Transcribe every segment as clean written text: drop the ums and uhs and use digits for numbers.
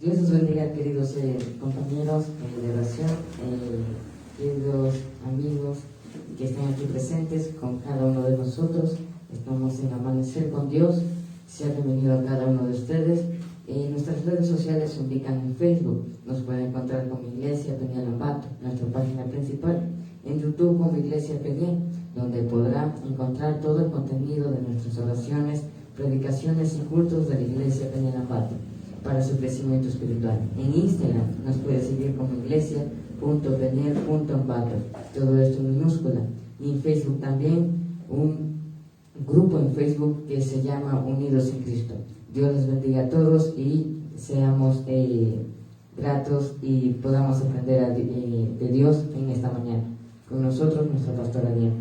Dios os bendiga, queridos compañeros de oración, queridos amigos que están aquí presentes con cada uno de nosotros. Estamos en Amanecer con Dios. Sea bienvenido a cada uno de ustedes. Nuestras redes sociales se ubican en Facebook. Nos pueden encontrar como Iglesia Peniel Ambato, nuestra página principal. En YouTube como Iglesia Peniel, donde podrá encontrar todo el contenido de nuestras oraciones, predicaciones y cultos de la Iglesia Peniel Ambato para su crecimiento espiritual. En Instagram nos puede seguir como iglesia.peniel.ambato, todo esto en minúscula. Y en Facebook también, un grupo en Facebook que se llama Unidos en Cristo. Dios les bendiga a todos y seamos gratos y podamos aprender de Dios en esta mañana. Con nosotros, nuestra pastora Diana.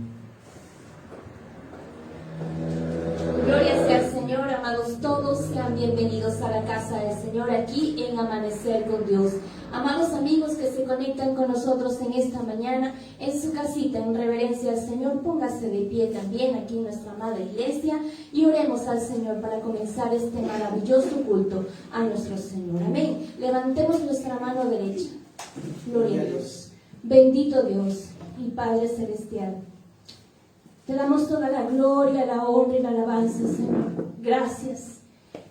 Gloria sea al Señor, amados todos, sean bienvenidos a la casa del Señor aquí en Amanecer con Dios. Amados amigos que se conectan con nosotros en esta mañana, en su casita, en reverencia al Señor, póngase de pie también aquí en nuestra amada iglesia y oremos al Señor para comenzar este maravilloso culto a nuestro Señor. Amén. Levantemos nuestra mano derecha. Gloria a Dios. Bendito Dios y Padre Celestial. Te damos toda la gloria, la honra y la alabanza, Señor. Gracias.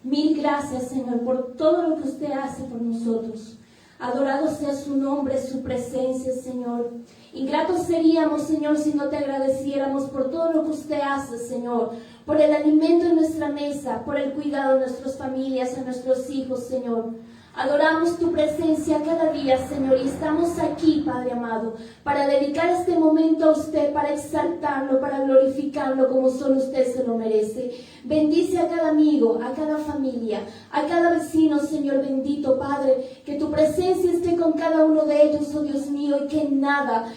Mil gracias, Señor, por todo lo que usted hace por nosotros. Adorado sea su nombre, su presencia, Señor. Ingratos seríamos, Señor, si no te agradeciéramos por todo lo que usted hace, Señor. Por el alimento en nuestra mesa, por el cuidado de nuestras familias, a nuestros hijos, Señor. Adoramos tu presencia cada día, Señor, y estamos aquí, Padre amado, para dedicar este momento a usted, para exaltarlo, para glorificarlo como solo usted se lo merece. Bendice a cada amigo, a cada familia, a cada vecino, Señor bendito, Padre, que tu presencia esté con cada uno de ellos, oh Dios mío, y que nada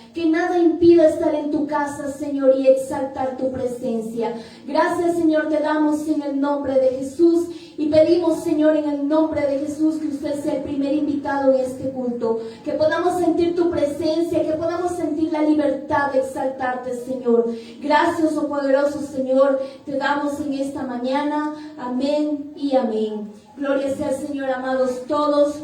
impida estar en tu casa, Señor, y exaltar tu presencia. Gracias, Señor, te damos en el nombre de Jesús. Y pedimos, Señor, en el nombre de Jesús, que usted sea el primer invitado en este culto, que podamos sentir tu presencia, que podamos sentir la libertad de exaltarte, Señor. Gracias, oh poderoso Señor, te damos en esta mañana. Amén y amén. Gloria sea al Señor, amados todos.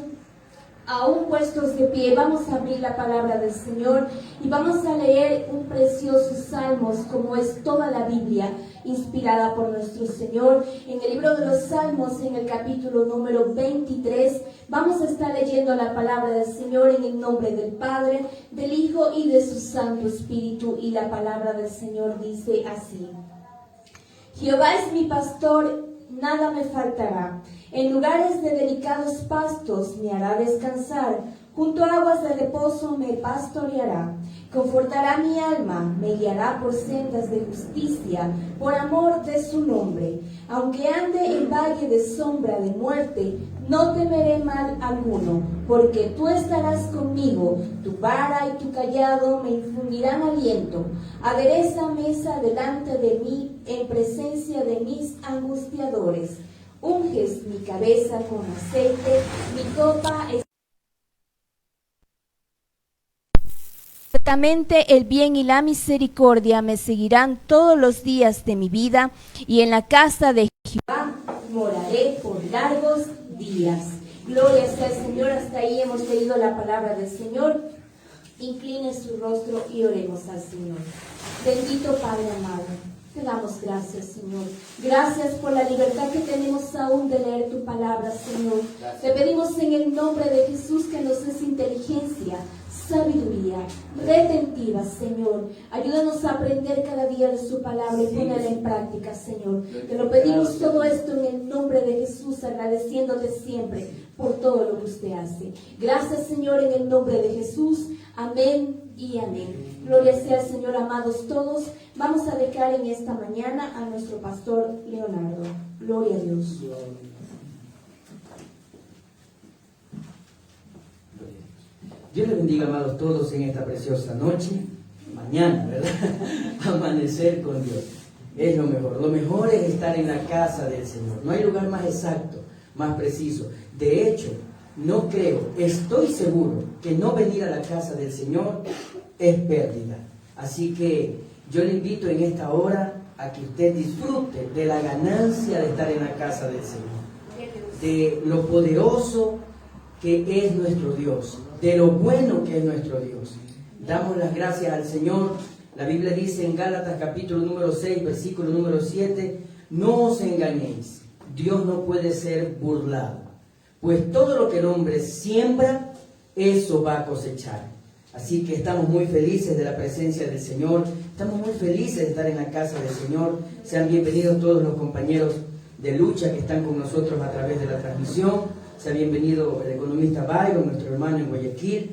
Aún puestos de pie, vamos a abrir la palabra del Señor y vamos a leer un precioso Salmos, como es toda la Biblia, inspirada por nuestro Señor. En el libro de los Salmos, en el capítulo número 23, vamos a estar leyendo la palabra del Señor en el nombre del Padre, del Hijo y de su Santo Espíritu. Y la palabra del Señor dice así: Jehová es mi pastor, nada me faltará. En lugares de delicados pastos me hará descansar, junto a aguas de reposo me pastoreará. Confortará mi alma, me guiará por sendas de justicia, por amor de su nombre. Aunque ande en valle de sombra de muerte, no temeré mal alguno, porque tú estarás conmigo, tu vara y tu cayado me infundirán aliento. Adereza mesa delante de mí, en presencia de mis angustiadores. Unges mi cabeza con aceite, mi copa es... Ciertamente el bien y la misericordia me seguirán todos los días de mi vida, y en la casa de Jehová moraré por largos días. Gloria sea al Señor. Hasta ahí hemos leído la palabra del Señor. Incline su rostro y oremos al Señor. Bendito Padre amado, te damos gracias, Señor. Gracias por la libertad que tenemos aún de leer tu palabra, Señor. Gracias. Te pedimos en el nombre de Jesús que nos des inteligencia, sabiduría, retentiva, Señor. Ayúdanos a aprender cada día de su palabra y ponerla en práctica, Señor. Te lo pedimos todo esto en el nombre de Jesús, agradeciéndote siempre por todo lo que usted hace. Gracias, Señor, en el nombre de Jesús. Amén y amén. Gloria sea al Señor, amados todos. Vamos a dejar en esta mañana a nuestro pastor Leonardo. Gloria a Dios. Dios les bendiga, amados todos, en esta preciosa noche, mañana, ¿verdad? Amanecer con Dios. Es lo mejor. Lo mejor es estar en la casa del Señor. No hay lugar más exacto, más preciso. De hecho, no creo, estoy seguro que no venir a la casa del Señor es pérdida. Así que yo le invito en esta hora a que usted disfrute de la ganancia de estar en la casa del Señor, de lo poderoso que es nuestro Dios, de lo bueno que es nuestro Dios. Damos las gracias al Señor. La Biblia dice en Gálatas capítulo número 6, versículo número 7, no os engañéis, Dios no puede ser burlado, pues todo lo que el hombre siembra, eso va a cosechar. Así que estamos muy felices de la presencia del Señor, estamos muy felices de estar en la casa del Señor. Sean bienvenidos todos los compañeros de lucha que están con nosotros a través de la transmisión. Sea bienvenido el economista Byron, nuestro hermano en Guayaquil,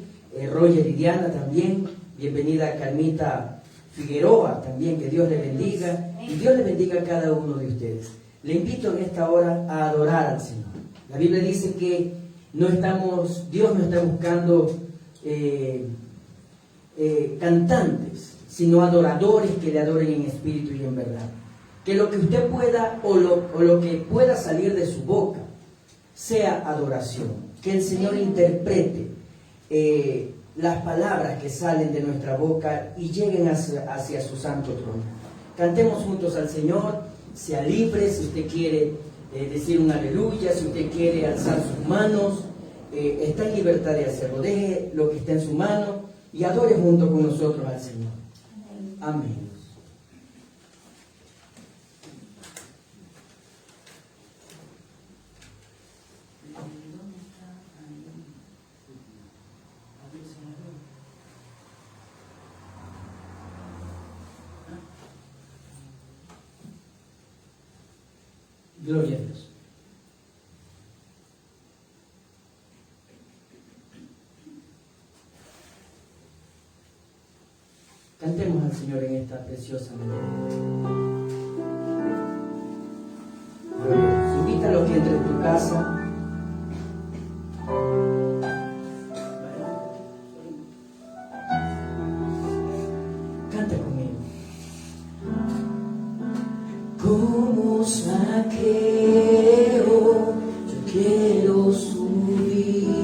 Roger y Diana también. Bienvenida Carmita Figueroa también, que Dios le bendiga. Y Dios le bendiga a cada uno de ustedes. Le invito en esta hora a adorar al Señor. La Biblia dice que Dios no está buscando cantantes, sino adoradores que le adoren en espíritu y en verdad. Que lo que usted pueda o lo que pueda salir de su boca sea adoración. Que el Señor interprete las palabras que salen de nuestra boca y lleguen hacia su santo trono. Cantemos juntos al Señor. Sea libre si usted quiere decir un aleluya, si usted quiere alzar sus manos, está en libertad de hacerlo. Deje lo que está en su mano y adore junto con nosotros al Señor. Amén. Gloria a Dios. Cantemos al Señor en esta preciosa mañana. Gloria a Dios. Invita a los que entren en tu casa. Canta conmigo. Como saqueo, yo quiero subir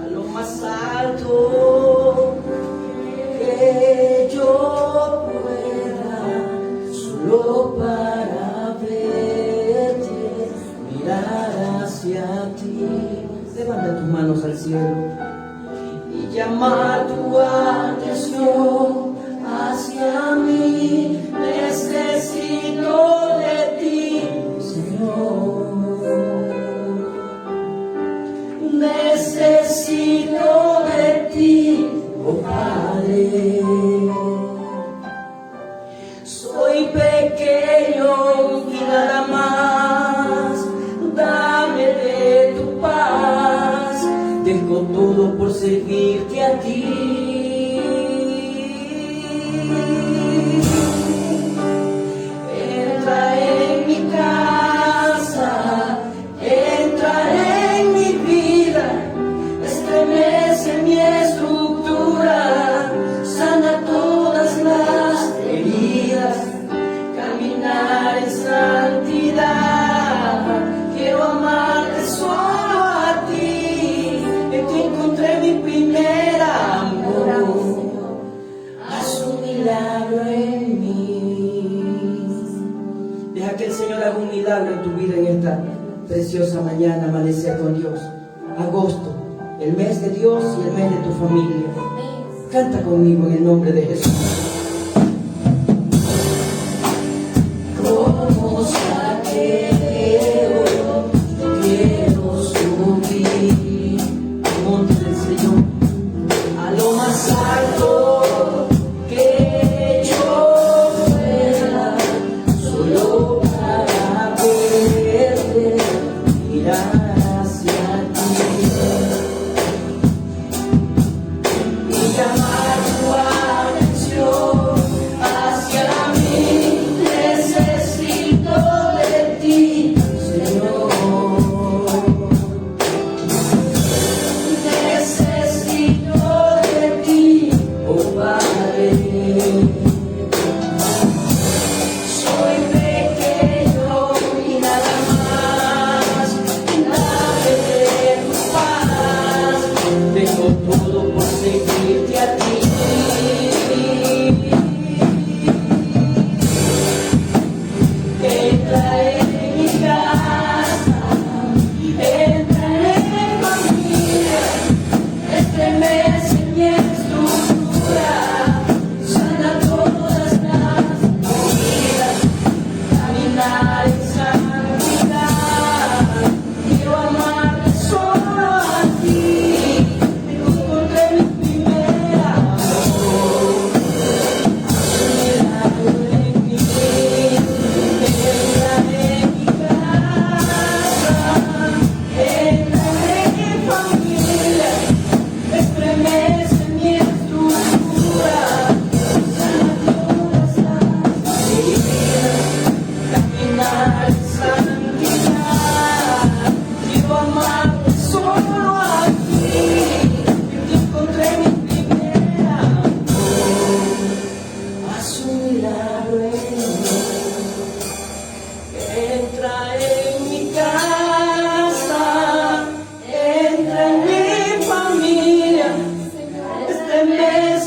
a lo más alto que yo pueda, solo para verte, mirar hacia ti. Levanta tus manos al cielo y llamar tu atención hacia mí. Necesito de ti, Señor. Necesito de ti, oh Padre. Soy pequeño y nada más. Dame de tu paz. Dejo todo por servirte a ti. Un milagro en tu vida en esta preciosa mañana, amanecer con Dios. Agosto, el mes de Dios y el mes de tu familia. Canta conmigo en el nombre de Jesús. Como saqueo, quiero subir al monte del Señor, a lo más alto que yo pueda, solo oh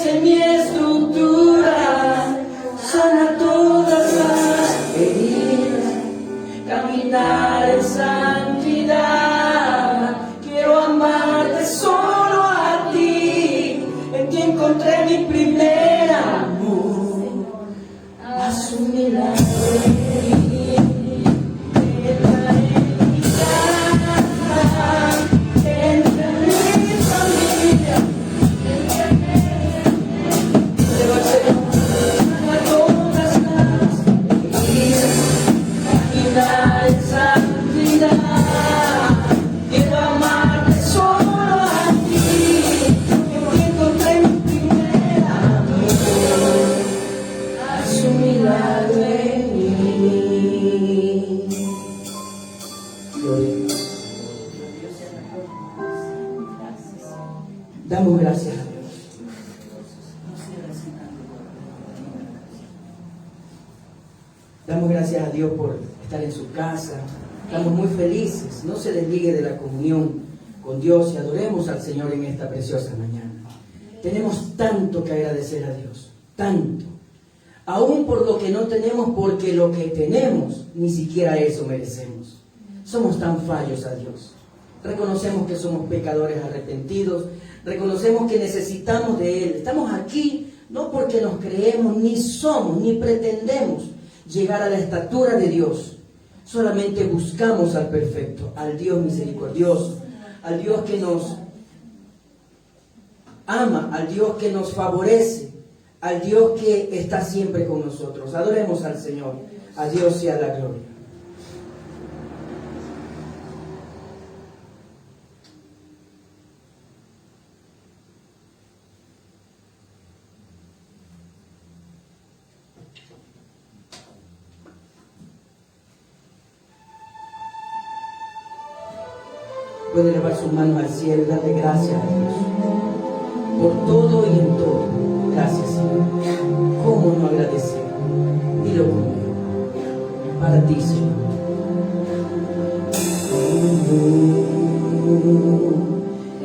en mi estructura, sana todas las heridas, caminar en santidad. Quiero amarte solo a ti, en ti encontré mi primer amor. Haz un milagro en mí, entra en mi casa, entra en mi familia. Quiero hacer a todas las heridas, caminar en santidad. Quiero amarte solo a ti, en ti encontré mi primer amor. Haz un milagro en mí. Gloria. Damos gracias a Dios. Damos gracias a Dios por estar en su casa. Estamos muy felices. No se desligue de la comunión con Dios y adoremos al Señor en esta preciosa mañana. Tenemos tanto que agradecer a Dios. Tanto. Aún por lo que no tenemos, porque lo que tenemos ni siquiera eso merecemos. Somos tan fallos a Dios. Reconocemos que somos pecadores arrepentidos. Reconocemos que necesitamos de Él. Estamos aquí no porque nos creemos, ni somos, ni pretendemos llegar a la estatura de Dios. Solamente buscamos al perfecto, al Dios misericordioso, al Dios que nos ama, al Dios que nos favorece, al Dios que está siempre con nosotros. Adoremos al Señor. A Dios sea la gloria. Puede elevar sus manos al cielo y darle gracias a Dios por todo y en todo. Gracias, Señor. ¿Cómo no agradecer? Dilo conmigo. Para ti, Señor.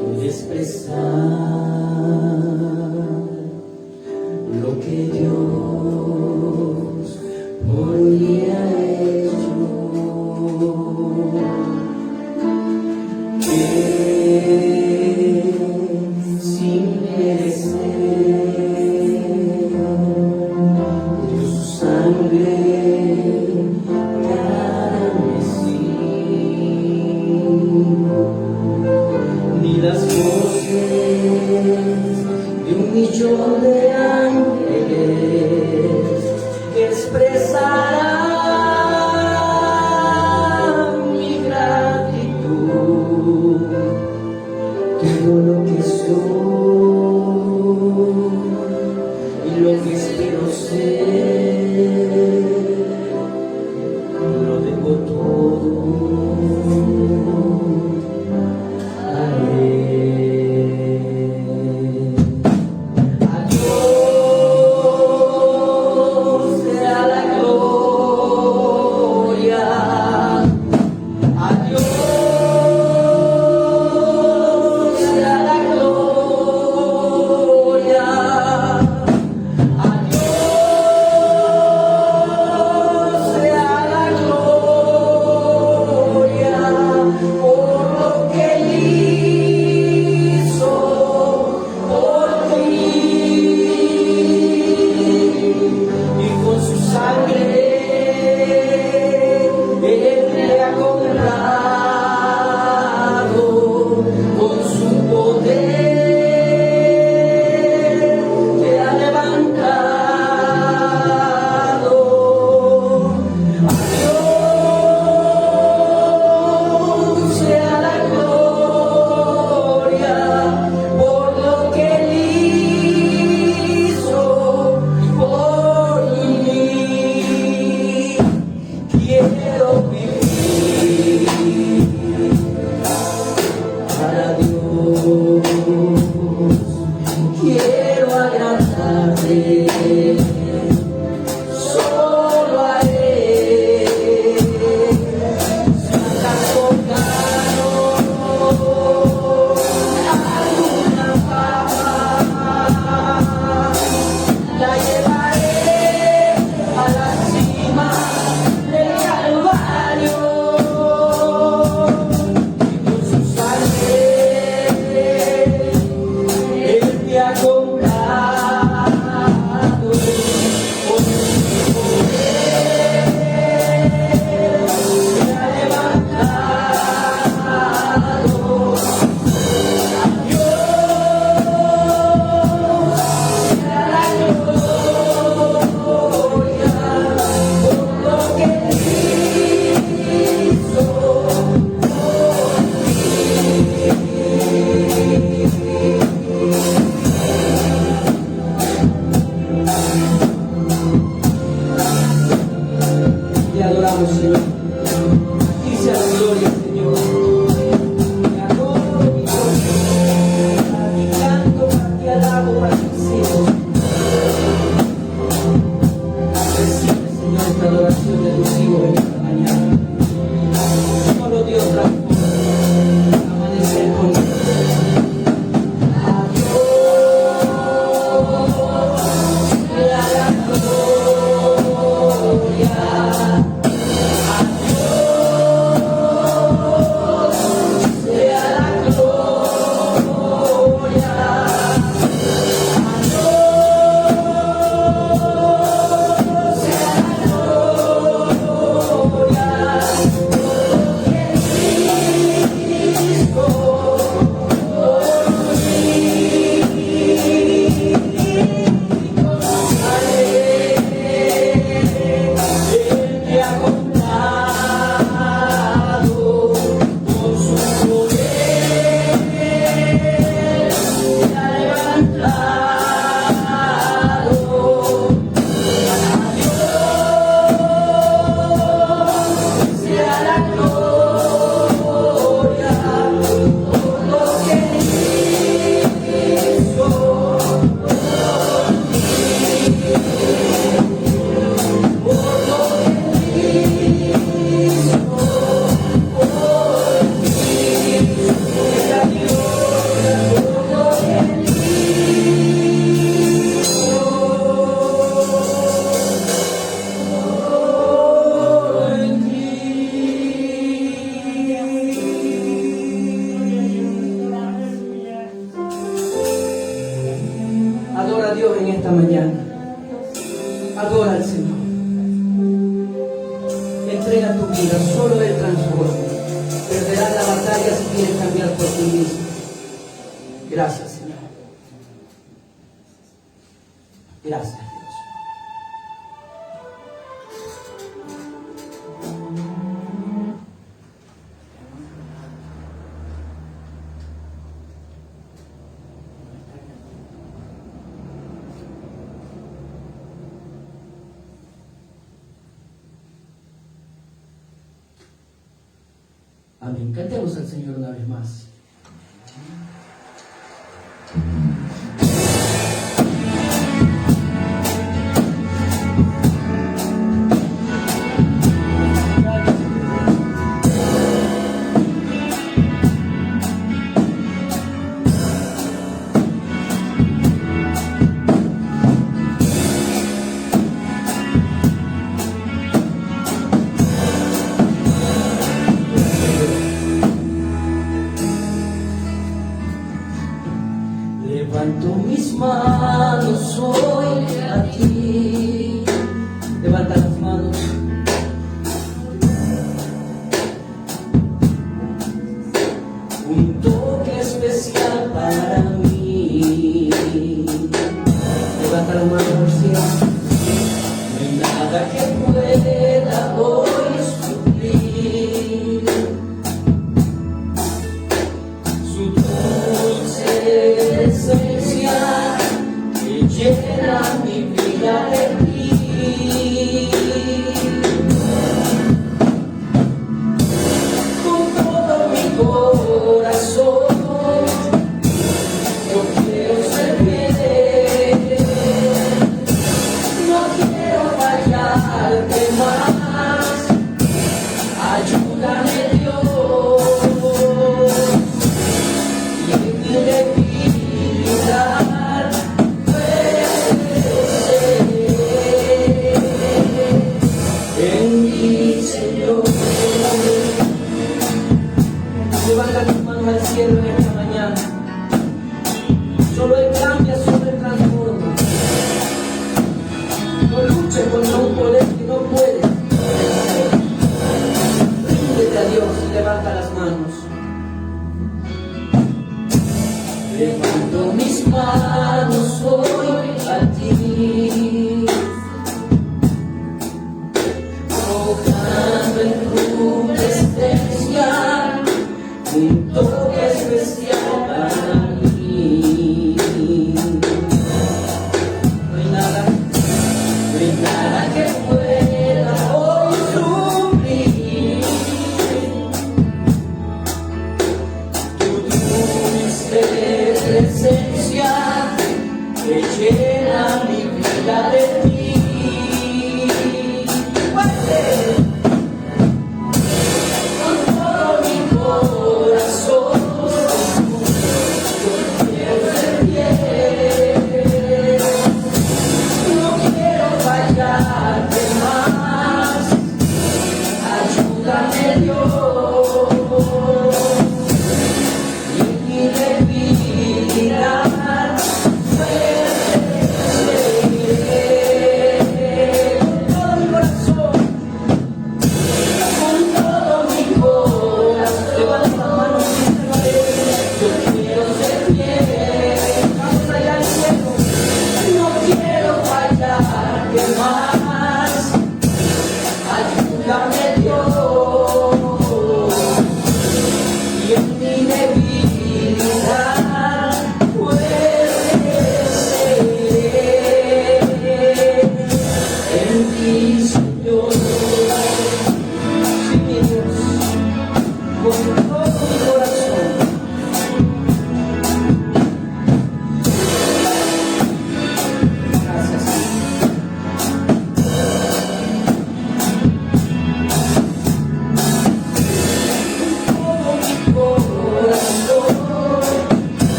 ¿Cómo expresar lo que Dios por mí ha hecho? Sin merecer, dio su sangre carmesí, ni las voces de 1,000,000 de ángeles que expresarán mi gratitud. Todo lo que soy y lo que espero ser, lo dejo todo a Él. A Dios sea la gloria. A Dios Amén. Cantemos al Señor una vez más. Levanto mis manos hoy a ti. Levanta las manos. Un toque especial para mí. Levanta las manos al cielo. No hay nada que pueda hoy suplir su dulce esencia que llena mi vida de ti. Con todo mi corazón yo quiero servirte, no quiero fallarte más. Ayúdame, Dios, y en mi debilidad en mi Señor. Levanta tus manos al cielo en esta mañana. Solo Él cambia, solo Él transforma. No luches contra un poder que no puedes. Ríndete a Dios y levanta las manos. Levanto mis manos hoy a ti, rogando en tu presencia un toque especial para mí. No hay nada que pueda hoy suplir tu dulce presencia que llena mi vida de ti. Con todo mi corazón yo quiero ser fiel,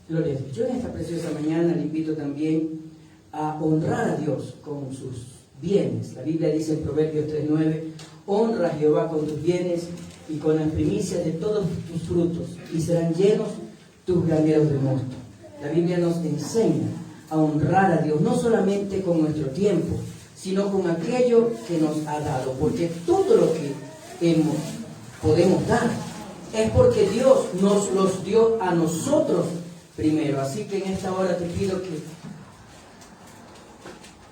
Gloria a Dios. Yo en esta preciosa mañana le invito también a honrar a Dios con sus bienes. La Biblia dice en Proverbios 3:9, honra a Jehová con tus bienes y con las primicias de todos tus frutos, y serán llenos tus graneros de mosto. La Biblia nos enseña a honrar a Dios, no solamente con nuestro tiempo, sino con aquello que nos ha dado, porque todo lo que podemos dar es porque Dios nos los dio a nosotros primero. Así que en esta hora te pido que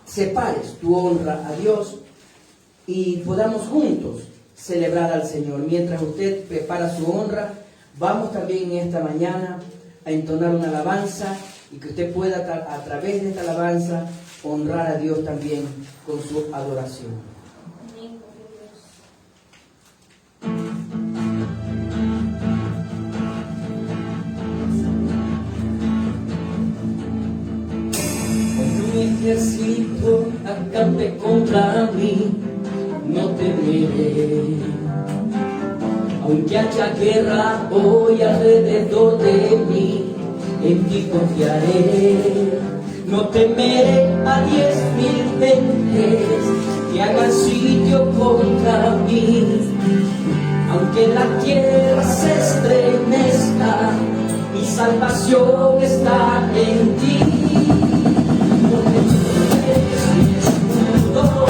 separes tu honra a Dios y podamos juntos celebrar al Señor. Mientras usted prepara su honra, vamos también en esta mañana a entonar una alabanza y que usted pueda a través de esta alabanza honrar a Dios también con su adoración. Ejército acampe contra mí, no temeré. Aunque haya guerra hoy alrededor de mí, en ti confiaré. No temeré a 10,000 gentes que hagan sitio contra mí. Aunque la tierra se estremezca, mi salvación está en ti. Yeah.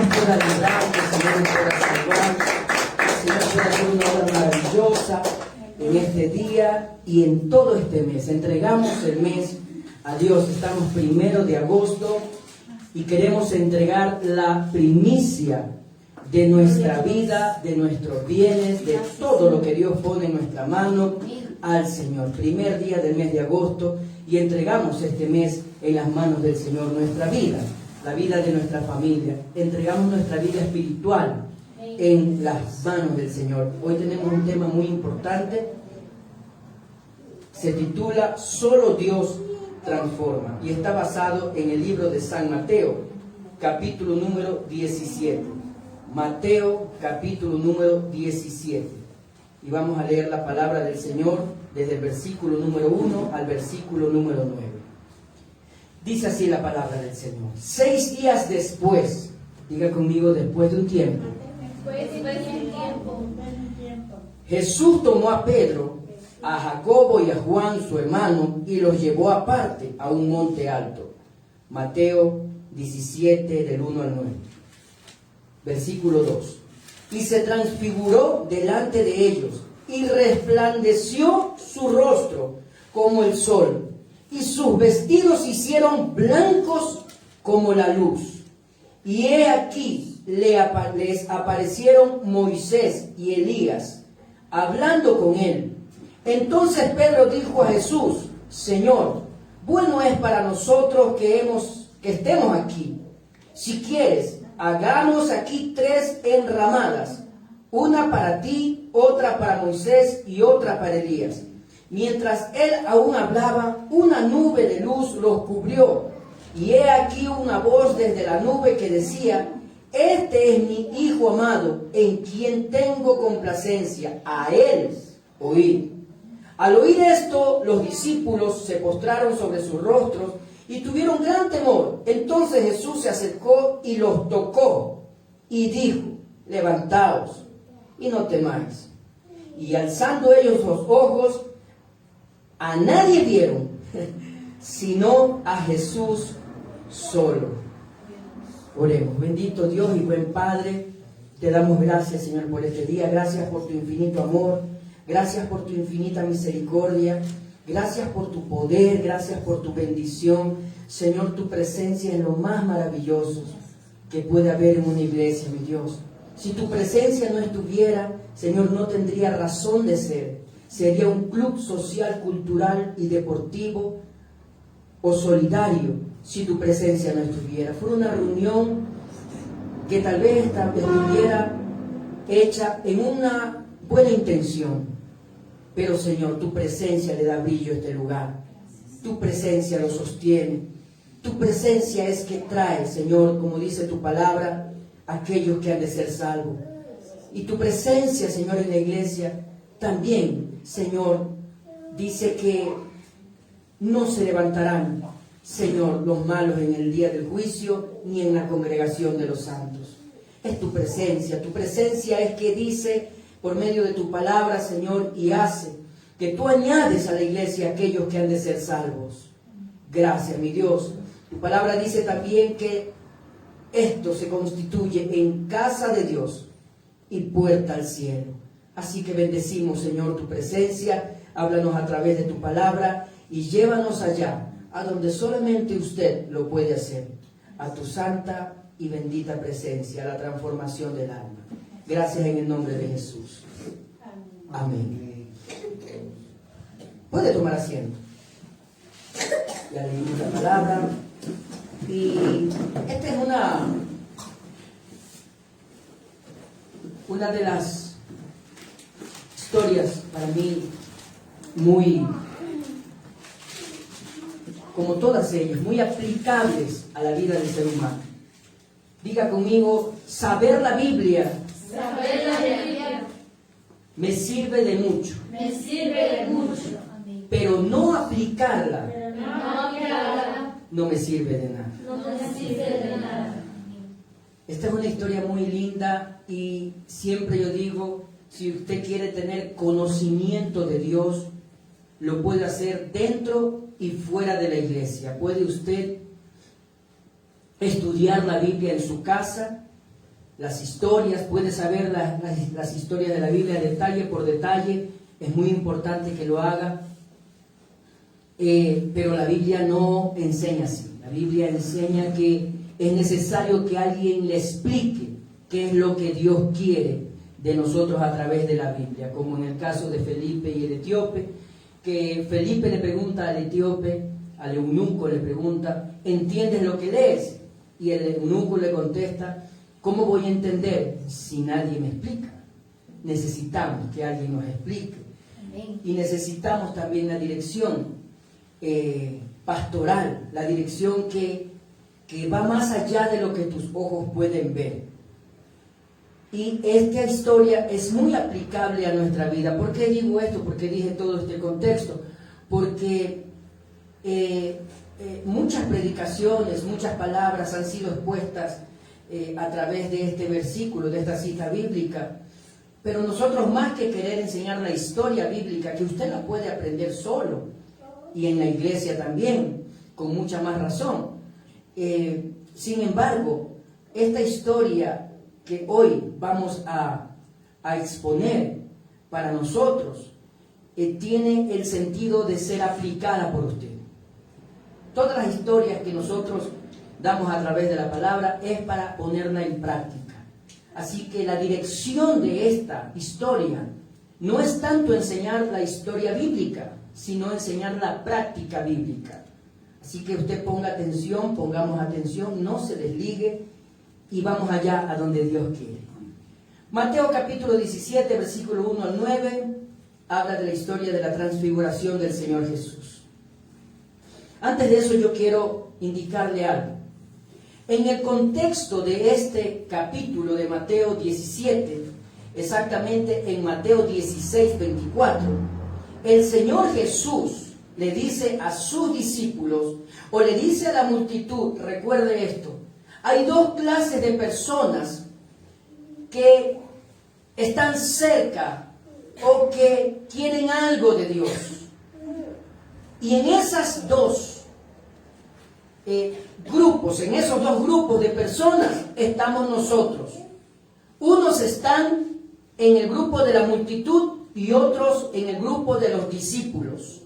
nos pueda librar, que el Señor nos pueda salvar, que el Señor pueda hacer una obra maravillosa en este día y en todo este mes. Entregamos el mes a Dios. Estamos 1 de agosto y queremos entregar la primicia de nuestra vida, de nuestros bienes, de todo lo que Dios pone en nuestra mano al Señor. Primer día del mes de agosto y entregamos este mes en las manos del Señor, nuestra vida, la vida de nuestra familia. Entregamos nuestra vida espiritual en las manos del Señor. Hoy tenemos un tema muy importante. Se titula Solo Dios transforma y está basado en el libro de San Mateo, capítulo número 17. Mateo, capítulo número 17. Y vamos a leer la palabra del Señor desde el versículo número 1 al versículo número 9. Dice así la palabra del Señor. 6 días después, diga conmigo, después de un tiempo, Jesús tomó a Pedro, a Jacobo y a Juan su hermano y los llevó aparte a un monte alto. Mateo 17 del 1 al 9. Versículo 2. Y se transfiguró delante de ellos y resplandeció su rostro como el sol y sus vestidos se hicieron blancos como la luz. Y he aquí les aparecieron Moisés y Elías hablando con él. Entonces Pedro dijo a Jesús: Señor, bueno es para nosotros que estemos aquí. Si quieres, hagamos aquí 3 enramadas, una para ti, otra para Moisés y otra para Elías. Mientras él aún hablaba, una nube de luz los cubrió, y he aquí una voz desde la nube que decía: Este es mi Hijo amado, en quien tengo complacencia, a él oíd. Al oír esto, los discípulos se postraron sobre sus rostros y tuvieron gran temor. Entonces Jesús se acercó y los tocó y dijo: levantaos y no temáis. Y alzando ellos los ojos, a nadie vieron, sino a Jesús solo. Oremos. Bendito Dios y buen Padre, te damos gracias, Señor, por este día. Gracias por tu infinito amor. Gracias por tu infinita misericordia. Gracias por tu poder, gracias por tu bendición. Señor, tu presencia es lo más maravilloso que puede haber en una iglesia, mi Dios. Si tu presencia no estuviera, Señor, no tendría razón de ser. Sería un club social, cultural y deportivo o solidario si tu presencia no estuviera. Fue una reunión que tal vez estuviera hecha en una buena intención. Pero, Señor, tu presencia le da brillo a este lugar. Tu presencia lo sostiene. Tu presencia es que trae, Señor, como dice tu palabra, a aquellos que han de ser salvos. Y tu presencia, Señor, en la iglesia también, Señor, dice que no se levantarán, Señor, los malos en el día del juicio, ni en la congregación de los santos. Es tu presencia es que dice por medio de tu palabra, Señor, y hace que tú añades a la iglesia a aquellos que han de ser salvos. Gracias, mi Dios. Tu palabra dice también que esto se constituye en casa de Dios y puerta al cielo. Así que bendecimos, Señor, tu presencia. Háblanos a través de tu palabra y llévanos allá, a donde solamente usted lo puede hacer, a tu santa y bendita presencia, a la transformación del alma. Gracias en el nombre de Jesús. Amén. Puede tomar asiento. Ya leímos la palabra. Y esta es una de las historias para mí muy, como todas ellas, muy aplicables a la vida del ser humano. Diga conmigo: saber la Biblia. Saber la Biblia Me sirve de mucho. me sirve de mucho, Pero no aplicarla pero no aplicarla no me sirve de nada. no me sirve de nada. Esta es una historia muy linda y siempre yo digo, si usted quiere tener conocimiento de Dios, lo puede hacer dentro y fuera de la iglesia. Puede usted estudiar la Biblia en su casa las historias, puede saber las historias de la Biblia detalle por detalle. Es muy importante que lo haga. Pero la Biblia no enseña así. La Biblia enseña que es necesario que alguien le explique qué es lo que Dios quiere de nosotros a través de la Biblia, como en el caso de Felipe y el etíope, que Felipe le pregunta al etíope, al eunuco le pregunta, ¿entiendes lo que lees? Y el eunuco le contesta, ¿cómo voy a entender si nadie me explica? Necesitamos que alguien nos explique. Amén. Y necesitamos también la dirección pastoral, la dirección que va más allá de lo que tus ojos pueden ver. Y esta historia es muy aplicable a nuestra vida. ¿Por qué digo esto? ¿Por qué dije todo este contexto? Porque muchas predicaciones, muchas palabras han sido expuestas a través de este versículo, de esta cita bíblica. Pero nosotros, más que querer enseñar la historia bíblica, que usted la puede aprender solo, y en la iglesia también, con mucha más razón. Sin embargo, esta historia que hoy vamos a exponer para nosotros, tiene el sentido de ser aplicada por usted. Todas las historias que nosotros damos a través de la palabra es para ponerla en práctica. Así que la dirección de esta historia no es tanto enseñar la historia bíblica, sino enseñar la práctica bíblica. Así que usted ponga atención, pongamos atención, no se desligue y vamos allá a donde Dios quiere. Mateo capítulo 17, versículo 1 al 9, habla de la historia de la transfiguración del Señor Jesús. Antes de eso yo quiero indicarle algo. En el contexto de este capítulo de Mateo 17, exactamente en Mateo 16, 24, el Señor Jesús le dice a sus discípulos, o le dice a la multitud, recuerde esto, hay dos clases de personas que están cerca o que quieren algo de Dios. Y en esas dos grupos, en esos dos grupos de personas estamos nosotros. Unos están en el grupo de la multitud y otros en el grupo de los discípulos.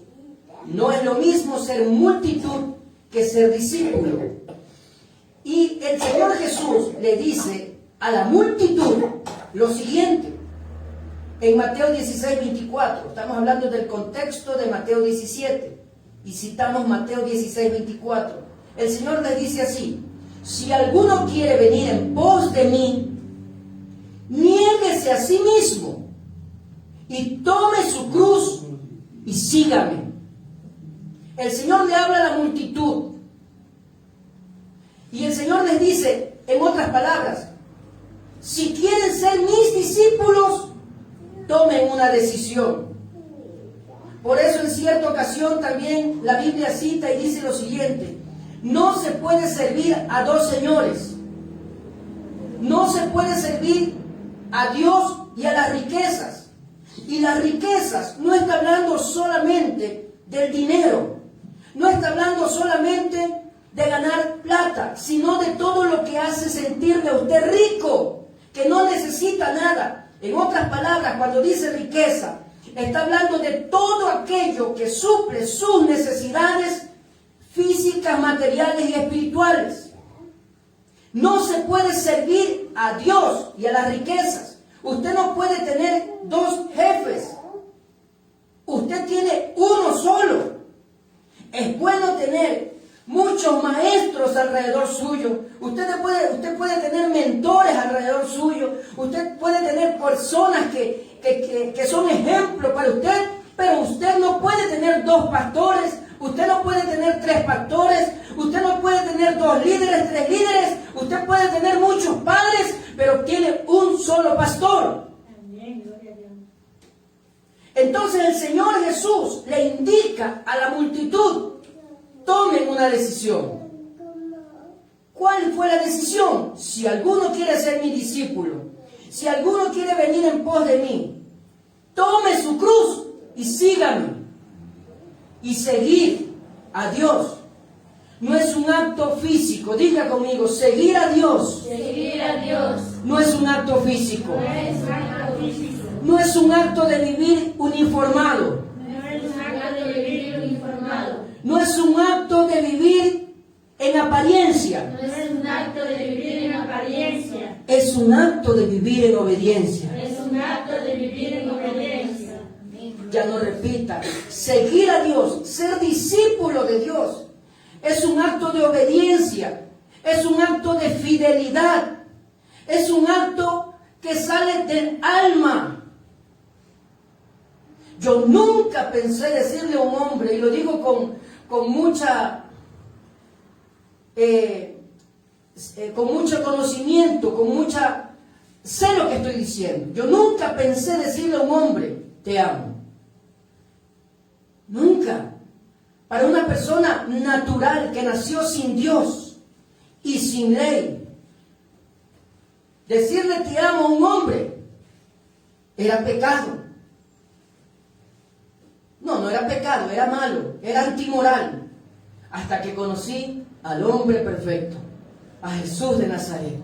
No es lo mismo ser multitud que ser discípulo. Y el Señor Jesús le dice a la multitud lo siguiente, en Mateo 16, 24, estamos hablando del contexto de Mateo 17, y citamos Mateo 16, 24, el Señor les dice así, si alguno quiere venir en pos de mí, niéguese a sí mismo, y tome su cruz, y sígame. El Señor le habla a la multitud, y el Señor les dice, en otras palabras, si quieren ser mis discípulos, tomen una decisión. Por eso en cierta ocasión también la Biblia cita y dice lo siguiente, no se puede servir a dos señores. No se puede servir a Dios y a las riquezas. Y las riquezas no está hablando solamente del dinero, no está hablando solamente de ganar plata, sino de todo lo que hace sentirle a usted rico, que no necesita nada. En otras palabras, cuando dice riqueza, está hablando de todo aquello que suple sus necesidades físicas, materiales y espirituales. No se puede servir a Dios y a las riquezas. Usted no puede tener dos jefes. Usted tiene uno solo. Es bueno tener muchos maestros alrededor suyo. Usted puede tener mentores alrededor suyo. Usted puede tener personas que son ejemplos para usted, pero usted no puede tener dos pastores. Usted no puede tener tres pastores. Usted no puede tener dos líderes, tres líderes. Usted puede tener muchos padres, pero tiene un solo pastor. Amén, gloria a Dios. Entonces el Señor Jesús le indica a la multitud, tomen una decisión. ¿Cuál fue la decisión? Si alguno quiere ser mi discípulo, si alguno quiere venir en pos de mí, tome su cruz y sígame. Y seguir a Dios no es un acto físico. Diga conmigo, seguir a Dios. Seguir a Dios No es un acto físico. No es un acto de vivir uniformado. No es un acto de vivir en apariencia. Es un acto de vivir en obediencia. Ya no repita. Seguir a Dios, ser discípulo de Dios, es un acto de obediencia. Es un acto de fidelidad. Es un acto que sale del alma. Yo nunca pensé decirle a un hombre, y lo digo con mucho conocimiento, sé lo que estoy diciendo. Yo nunca pensé decirle a un hombre, te amo. Nunca. Para una persona natural que nació sin Dios y sin ley, decirle te amo a un hombre era pecado. No era pecado, era malo, era antimoral. Hasta que conocí al hombre perfecto, a Jesús de Nazaret.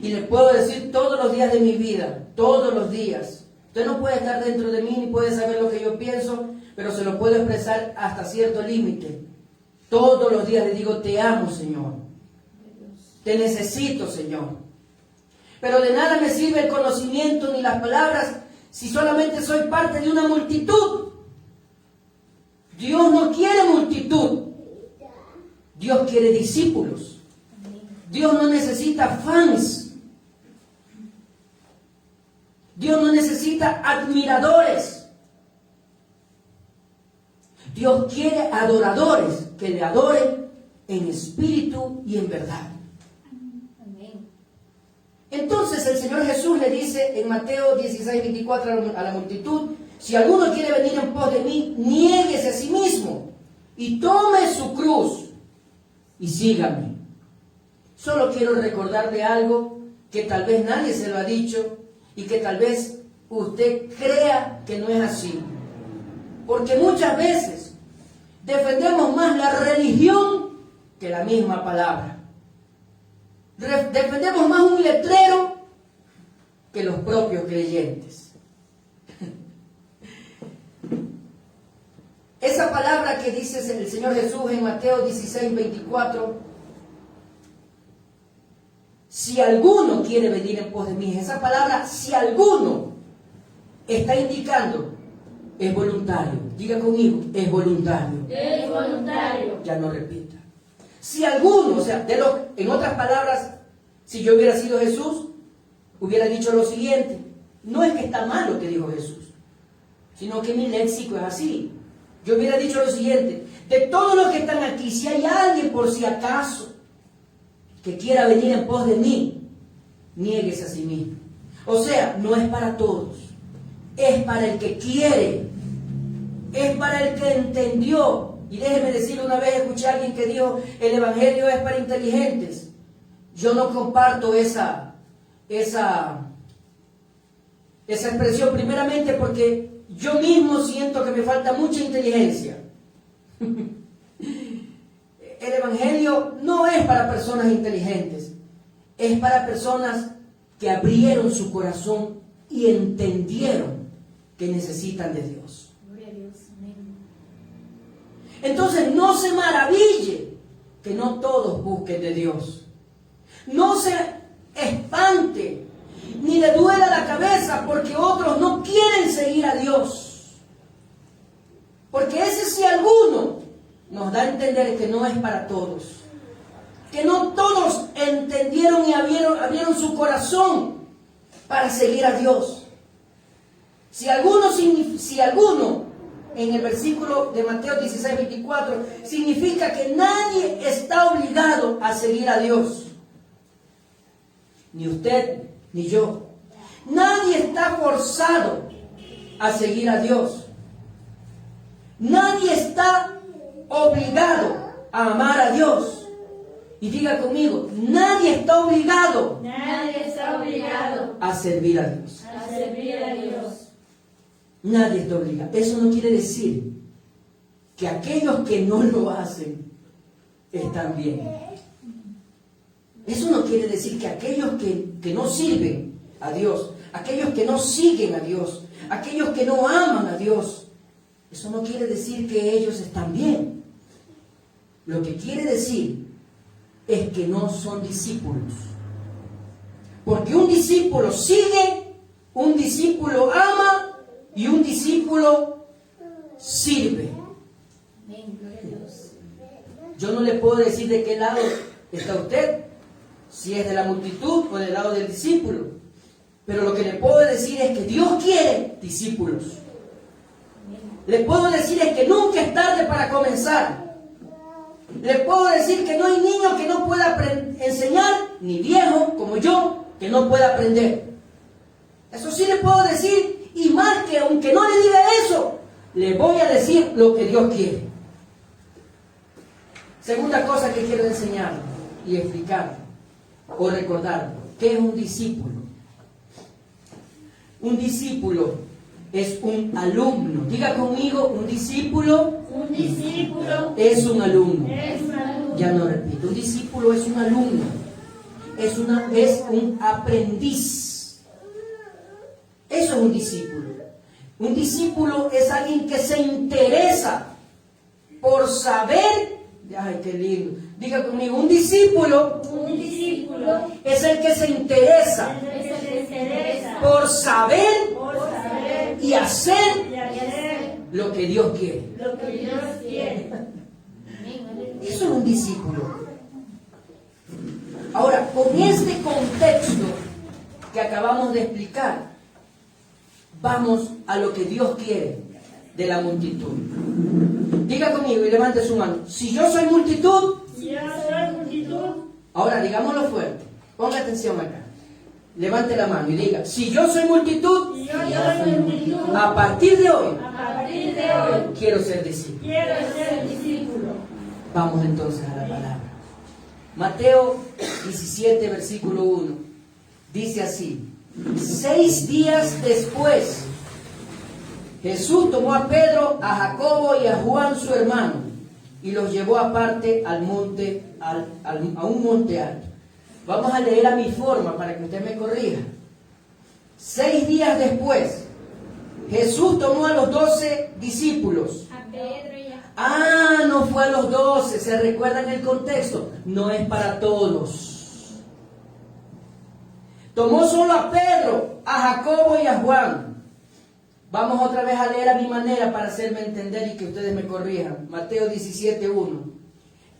Y le puedo decir todos los días de mi vida, todos los días. Usted no puede estar dentro de mí ni puede saber lo que yo pienso, pero se lo puedo expresar hasta cierto límite. Todos los días le digo, te amo, Señor. Te necesito, Señor. Pero de nada me sirve el conocimiento ni las palabras si solamente soy parte de una multitud. Dios no quiere multitud. Dios quiere discípulos. Dios no necesita fans. Dios no necesita admiradores. Dios quiere adoradores que le adoren en espíritu y en verdad. Entonces el Señor Jesús le dice en Mateo 16:24 a la multitud, si alguno quiere venir en pos de mí, niéguese a sí mismo y tome su cruz y sígame. Solo quiero recordarle algo que tal vez nadie se lo ha dicho y que tal vez usted crea que no es así. Porque muchas veces defendemos más la religión que la misma palabra. Defendemos más un letrero que los propios creyentes. Esa palabra que dice el Señor Jesús en Mateo 16:24, si alguno quiere venir en pos de mí, esa palabra, si alguno, está indicando, es voluntario. Diga conmigo, es voluntario. Es voluntario. Ya no repita. Si alguno, o sea, en otras palabras, si yo hubiera sido Jesús, hubiera dicho lo siguiente. No es que está mal lo que dijo Jesús, sino que mi léxico es así. Yo hubiera dicho lo siguiente: de todos los que están aquí, si hay alguien por si acaso que quiera venir en pos de mí, niéguese a sí mismo. O sea, no es para todos, es para el que quiere, es para el que entendió. Y déjeme decirle, una vez escuché a alguien que dijo, el evangelio es para inteligentes. Yo no comparto esa expresión, primeramente porque yo mismo siento que me falta mucha inteligencia. El evangelio no es para personas inteligentes, es para personas que abrieron su corazón y entendieron que necesitan de Dios. Gloria a Dios. Amén. Entonces no se maraville que no todos busquen de Dios. No se espante ni le duela la cabeza porque otros no quieren seguir a Dios. Porque ese si alguno nos da a entender que no es para todos. Que no todos entendieron y abrieron su corazón para seguir a Dios. Si alguno, en el versículo de Mateo 16:24, significa que nadie está obligado a seguir a Dios. Ni usted, ni yo. Nadie está forzado a seguir a Dios. Nadie está obligado a amar a Dios. Y diga conmigo, nadie está obligado. Nadie está obligado A servir a Dios. a servir a Dios. Nadie está obligado. Eso no quiere decir que aquellos que no lo hacen están bien. Eso no quiere decir que aquellos que no sirven a Dios, aquellos que no siguen a Dios, aquellos que no aman a Dios, eso no quiere decir que ellos están bien. Lo que quiere decir es que no son discípulos. Porque un discípulo sigue, un discípulo ama y un discípulo sirve. Yo no le puedo decir de qué lado está usted, si es de la multitud o del lado del discípulo. Pero lo que le puedo decir es que Dios quiere discípulos. Le puedo decir es que nunca es tarde para comenzar. Le puedo decir que no hay niño que no pueda enseñar, ni viejo como yo que no pueda aprender. Eso sí le puedo decir, y más que aunque no le diga eso, le voy a decir lo que Dios quiere. Segunda cosa que quiero enseñar y explicar o recordar, ¿qué es un discípulo? Un discípulo es un alumno. Diga conmigo, un discípulo es un alumno. Ya no repito, un discípulo es un alumno. Es un aprendiz. Eso es un discípulo. Un discípulo es alguien que se interesa por saber. Ay, qué lindo. Diga conmigo, un discípulo es el que se interesa por saber y hacer lo que Dios quiere. Eso es un discípulo. Ahora, con este contexto que acabamos de explicar, vamos a lo que Dios quiere de la multitud. Diga conmigo y levante su mano. Si yo soy multitud, ahora digámoslo fuerte. Ponga atención acá. Levante la mano y diga, si yo soy multitud, a partir de hoy, quiero ser discípulo. Vamos entonces a la palabra. Mateo 17, versículo 1. Dice así: 6 días después, Jesús tomó a Pedro, a Jacobo y a Juan su hermano, y los llevó aparte al monte, a un monte alto. Vamos a leer a mi forma para que usted me corrija. 6 días después, Jesús tomó a los 12 discípulos. No fue a los 12, ¿se recuerdan el contexto? No es para todos. Tomó solo a Pedro, a Jacobo y a Juan. Vamos otra vez a leer a mi manera para hacerme entender y que ustedes me corrijan. Mateo 17, 1.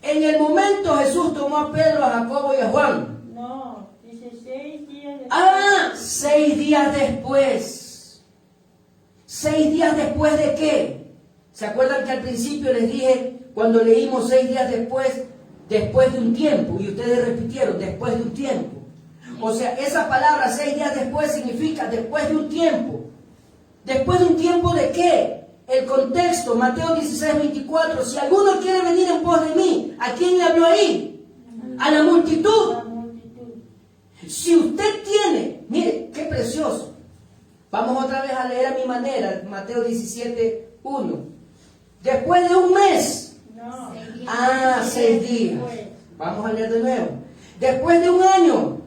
En el momento Jesús tomó a Pedro, a Jacobo y a Juan. No, dice 6 días después. 6 días después. 6 días después de qué? ¿Se acuerdan que al principio les dije, cuando leímos 6 días después de un tiempo? Y ustedes repitieron, después de un tiempo. O sea, esa palabra 6 días después significa después de un tiempo. ¿Después de un tiempo de qué? El contexto, Mateo 16, 24. Si alguno quiere venir en pos de mí, ¿a quién le habló ahí? A la multitud. Si usted tiene, mire, qué precioso. Vamos otra vez a leer a mi manera, Mateo 17, 1. Después de un mes. 6 días. Vamos a leer de nuevo. Después de un año.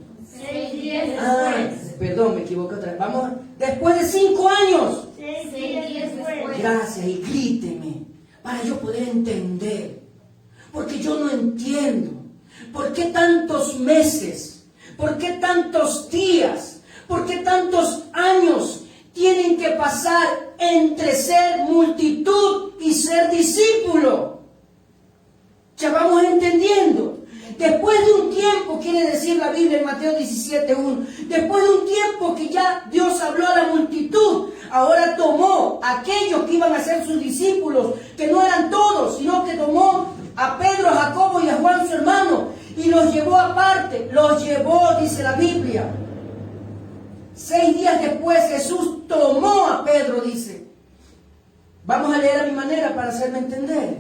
6 días después. Perdón, me equivoqué otra vez. Vamos, después de 5 años. 6 días después. Gracias, y gríteme para yo poder entender. Porque yo no entiendo. ¿Por qué tantos meses? ¿Por qué tantos días? ¿Por qué tantos años tienen que pasar entre ser multitud y ser discípulo? Ya vamos entendiendo. Después de un tiempo, quiere decir la Biblia en Mateo 17:1, después de un tiempo que ya Dios habló a la multitud, ahora tomó a aquellos que iban a ser sus discípulos, que no eran todos, sino que tomó a Pedro, a Jacobo y a Juan su hermano, y los llevó aparte, los llevó, dice la Biblia. 6 días después Jesús tomó a Pedro, dice. Vamos a leer a mi manera para hacerme entender.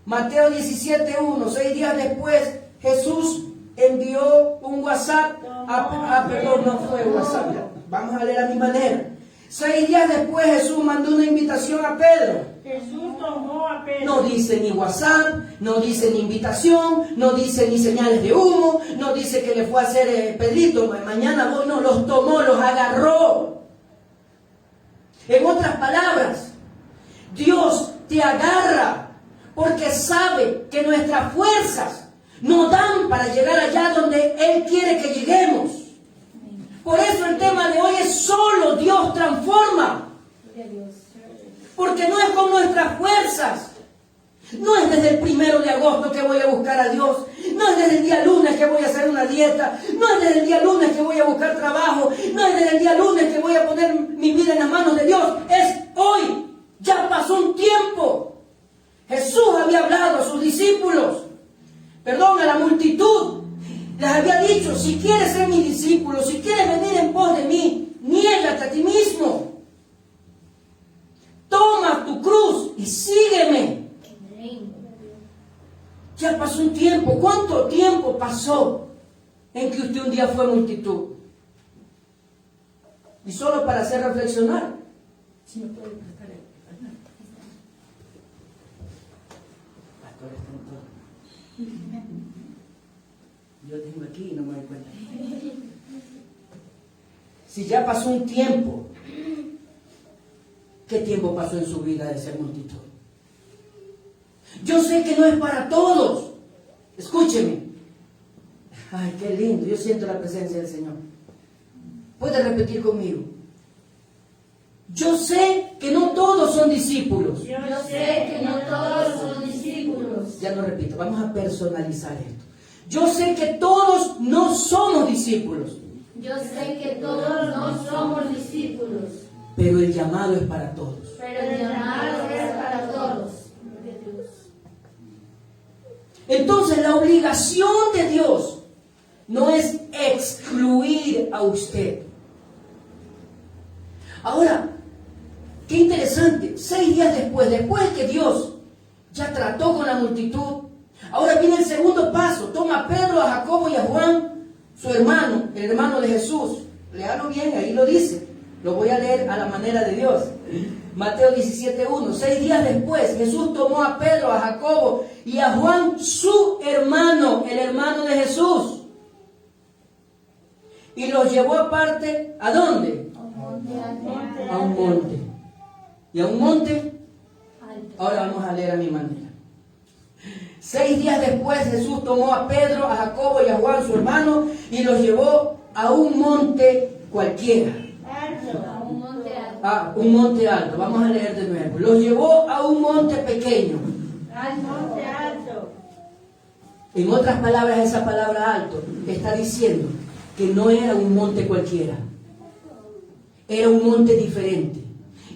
Mateo 17:1, 6 días después Jesús envió un WhatsApp. Perdón, no fue WhatsApp. Vamos a leer a mi manera. 6 días después Jesús mandó una invitación a Pedro. Jesús tomó a Pedro. No dice ni WhatsApp, no dice ni invitación, no dice ni señales de humo, no dice que le fue a hacer Pedrito, mañana voy, no, los tomó, los En otras palabras, Dios te agarra porque sabe que nuestras fuerzas no dan para llegar allá donde Él quiere que lleguemos. Por eso el tema de hoy es solo Dios transforma. Porque no es con nuestras fuerzas. No es desde el 1 de agosto que voy a buscar a Dios. No es desde el día lunes que voy a hacer una dieta. No es desde el día lunes que voy a buscar trabajo. No es desde el día lunes que voy a poner mi vida en las manos de Dios. Es hoy. Ya pasó un tiempo. Jesús había hablado a sus discípulos, a la multitud. Les había dicho, si quieres ser mi discípulo, si quieres venir en pos de mí, niégate a ti mismo. Toma tu cruz y sígueme. Ya pasó un tiempo. ¿Cuánto tiempo pasó en que usted un día fue multitud? Y solo para hacer reflexionar. Si me puede prestar el pastor está en todo. Yo tengo aquí y no me doy cuenta. Si ya pasó un tiempo, ¿qué tiempo pasó en su vida de ser multitud? Yo sé que no es para todos. Escúcheme. Ay, qué lindo. Yo siento la presencia del Señor. Puede repetir conmigo. Yo sé que no todos son discípulos. Yo sé que no todos son discípulos. Ya no repito, vamos a personalizar esto. Yo sé que todos no somos discípulos. Yo sé que todos no somos discípulos, Pero el llamado es para todos. pero el llamado es para todos. Entonces la obligación de Dios no es excluir a usted. Ahora, qué interesante, 6 días después que Dios ya trató con la multitud, ahora viene el segundo paso. Toma a Pedro, a Jacobo y a Juan, su hermano, el hermano de Jesús. Léalo bien, ahí lo dice. Lo voy a leer a la manera de Dios. Mateo 17:1. 6 días después, Jesús tomó a Pedro, a Jacobo y a Juan, su hermano, el hermano de Jesús, y los llevó aparte. ¿A dónde? A un monte. ¿Y a un monte? Ahora vamos a leer a mi manera. 6 días después, Jesús tomó a Pedro, a Jacobo y a Juan, su hermano, y los llevó a un monte cualquiera. Un monte alto. Vamos a leer de nuevo. Los llevó a un monte pequeño. Al monte alto. En otras palabras, esa palabra alto está diciendo que no era un monte cualquiera. Era un monte diferente.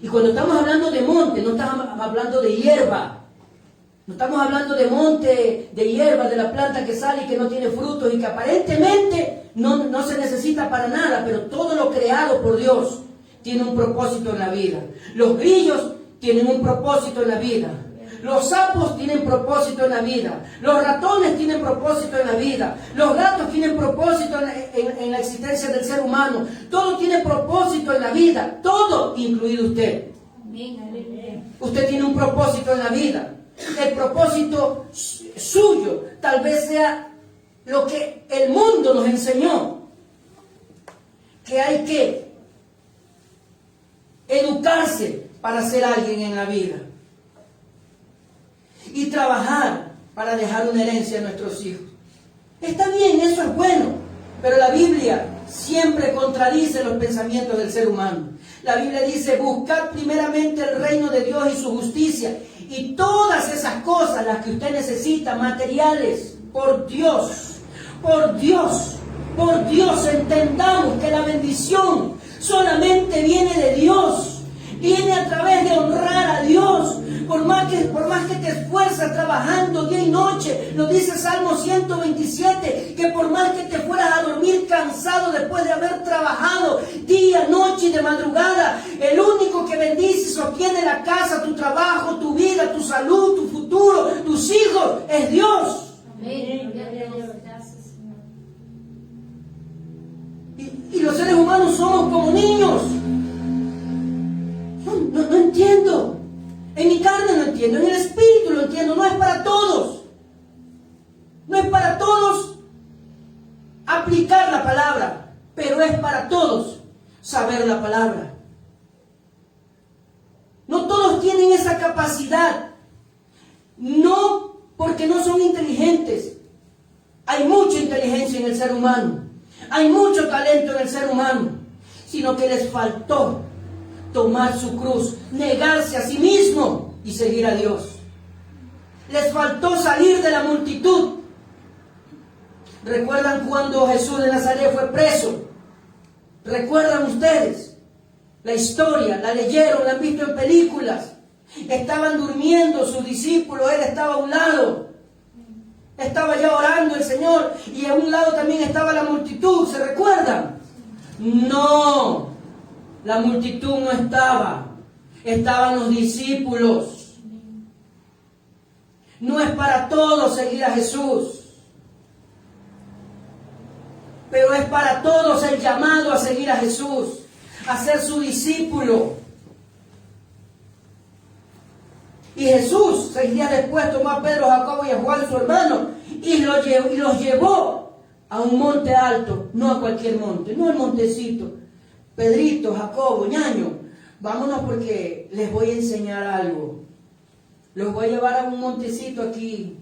Y cuando estamos hablando de monte, no estamos hablando de hierba. No estamos hablando de monte, de hierba, de la planta que sale y que no tiene frutos y que aparentemente no se necesita para nada, pero todo lo creado por Dios tiene un propósito en la vida. Los grillos tienen un propósito en la vida. Los sapos tienen propósito en la vida. Los ratones tienen propósito en la vida. Los gatos tienen propósito en la existencia del ser humano. Todo tiene propósito en la vida. Todo, incluido usted. Usted tiene un propósito en la vida. El propósito suyo tal vez sea lo que el mundo nos enseñó. Que hay que educarse para ser alguien en la vida. Y trabajar para dejar una herencia a nuestros hijos. Está bien, eso es bueno. Pero la Biblia siempre contradice los pensamientos del ser humano. La Biblia dice, buscad primeramente el reino de Dios y su justicia. Y todas esas cosas, las que usted necesita, materiales, por Dios, entendamos que la bendición solamente viene de Dios. Viene a través de honrar a Dios. Por más que te esfuerzas trabajando día y noche, lo dice Salmo 127, que por más que te fueras a dormir cansado después de haber trabajado día, noche y de madrugada, el único que bendice y sostiene la casa, tu trabajo, tu vida, tu salud, tu futuro, tus hijos, es Dios. Amén. Y los seres humanos somos como niños. No entiendo. En mi carne no entiendo, en el espíritu lo entiendo. No es para todos. No es para todos aplicar la palabra, pero es para todos saber la palabra. No todos tienen esa capacidad. No porque no son inteligentes. Hay mucha inteligencia en el ser humano. Hay mucho talento en el ser humano. Sino que les faltó tomar su cruz, negarse a sí mismo y seguir a Dios. Les faltó salir de la multitud. ¿Recuerdan cuando Jesús de Nazaret fue preso? ¿Recuerdan ustedes? La historia, la leyeron, la han visto en películas. Estaban durmiendo sus discípulos, él estaba a un lado. Estaba ya orando el Señor y a un lado también estaba la multitud, ¿se recuerdan? No, la multitud no estaba. Estaban los discípulos. No es para todos seguir a Jesús. Pero es para todos el llamado a seguir a Jesús, a ser su discípulo. Y Jesús, 6 días después, tomó a Pedro, Jacobo y a Juan, su hermano, y los llevó a un monte alto, no a cualquier monte, no al montecito. Pedrito, Jacobo, ñaño, vámonos porque les voy a enseñar algo. Los voy a llevar a un montecito aquí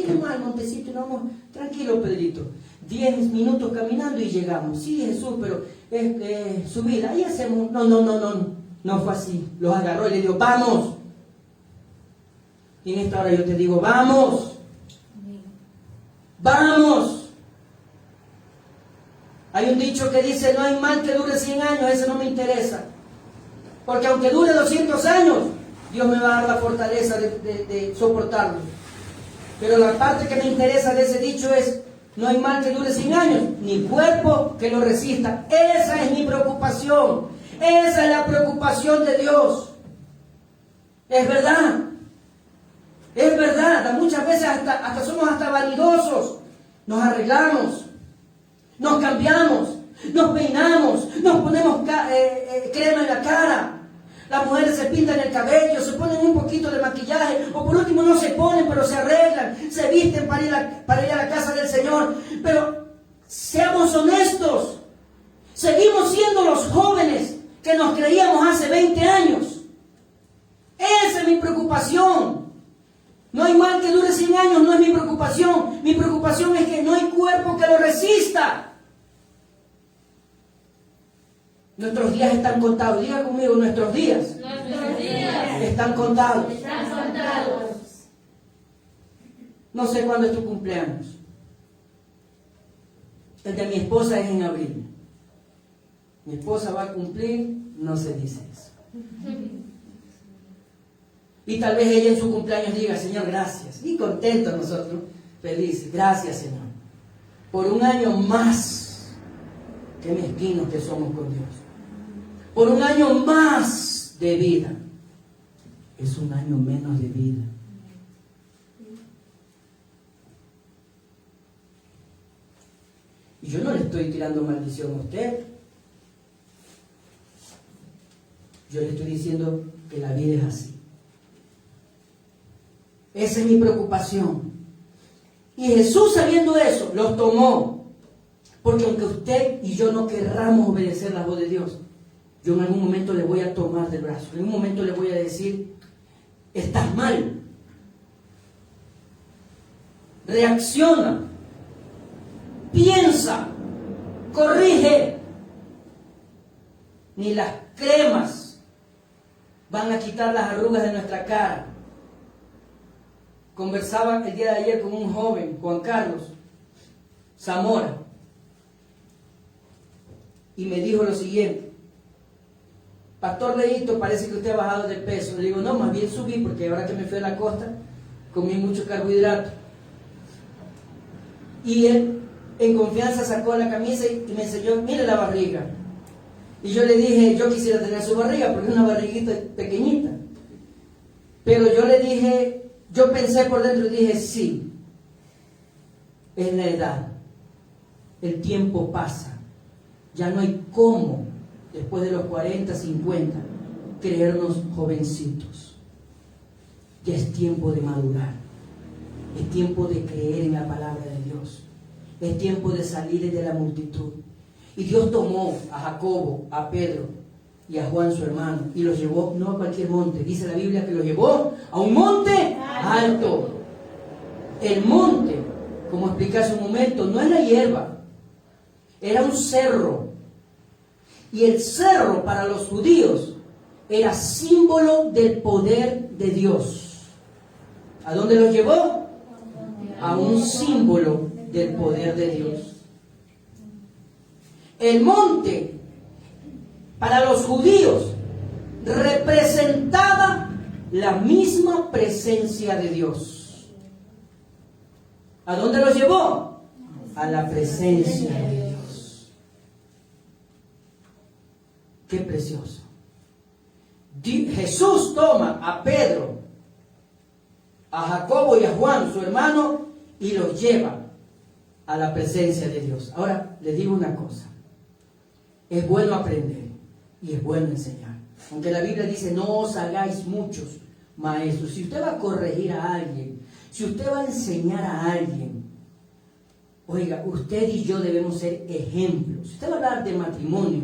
nomás al montecito, y no vamos, tranquilo Pedrito. 10 minutos caminando y llegamos. Sí, Jesús, pero es subida. Ahí hacemos. No fue así. Los agarró y le dijo, vamos. Y en esta hora yo te digo, vamos. Vamos. Hay un dicho que dice, no hay mal que dure 100 años, ese no me interesa. Porque aunque dure 200 años, Dios me va a dar la fortaleza de soportarlo. Pero la parte que me interesa de ese dicho es, no hay mal que dure 100 años, ni cuerpo que lo resista. Esa es mi preocupación. Esa es la preocupación de Dios. Es verdad. Es verdad. Muchas veces hasta somos hasta vanidosos. Nos arreglamos. Nos cambiamos. Nos peinamos. Nos ponemos crema en la cara. Las mujeres se pintan el cabello, se ponen un poquito de maquillaje, o por último no se ponen, pero se arreglan, se visten para ir a la casa del Señor. Pero seamos honestos, seguimos siendo los jóvenes que nos creíamos hace 20 años. Esa es mi preocupación. No hay mal que dure 100 años, no es mi preocupación. Mi preocupación es que no hay cuerpo que lo resista. Nuestros días están contados. Diga conmigo, nuestros días están contados. No sé cuándo es tu cumpleaños. El de mi esposa es en abril. Mi esposa va a cumplir, no se dice eso. Y tal vez ella en su cumpleaños diga, Señor, gracias. Y contentos nosotros, felices. Gracias, Señor, por un año más. Qué mezquinos que somos con Dios. Por un año más de vida. Es un año menos de vida. Y yo no le estoy tirando maldición a usted. Yo le estoy diciendo que la vida es así. Esa es mi preocupación. Y Jesús, sabiendo eso, los tomó. Porque aunque usted y yo no querramos obedecer la voz de Dios, yo en algún momento le voy a tomar del brazo. En algún momento le voy a decir, estás mal. Reacciona. Piensa. Corrige. Ni las cremas van a quitar las arrugas de nuestra cara. Conversaba el día de ayer con un joven, Juan Carlos Zamora, y me dijo lo siguiente: Pastor Leito, parece que usted ha bajado de peso. Le digo, no, más bien subí, porque ahora que me fui a la costa comí mucho carbohidrato. Y él en confianza sacó la camisa y me enseñó, mire la barriga. Y yo le dije, yo quisiera tener su barriga porque es una barriguita pequeñita. Pero yo le dije, yo pensé por dentro y dije, sí, es la edad. El tiempo pasa. Ya no hay cómo, después de los 40, 50, creernos jovencitos. Ya es tiempo de madurar. Es tiempo de creer en la palabra de Dios. Es tiempo de salir de la multitud. Y Dios tomó a Jacobo, a Pedro, y a Juan su hermano, y los llevó no a cualquier monte, dice la Biblia que los llevó a un monte alto. El monte, como expliqué hace un momento, no era hierba, era un cerro. Y el cerro para los judíos era símbolo del poder de Dios. ¿A dónde los llevó? A un símbolo del poder de Dios. El monte para los judíos representaba la misma presencia de Dios. ¿A dónde los llevó? A la presencia de Dios. Qué precioso. Jesús toma a Pedro, a Jacobo y a Juan, su hermano, y los lleva a la presencia de Dios. Ahora, les digo una cosa. Es bueno aprender y es bueno enseñar. Aunque la Biblia dice, no os hagáis muchos maestros. Si usted va a corregir a alguien, si usted va a enseñar a alguien, oiga, usted y yo debemos ser ejemplos. Si usted va a hablar de matrimonio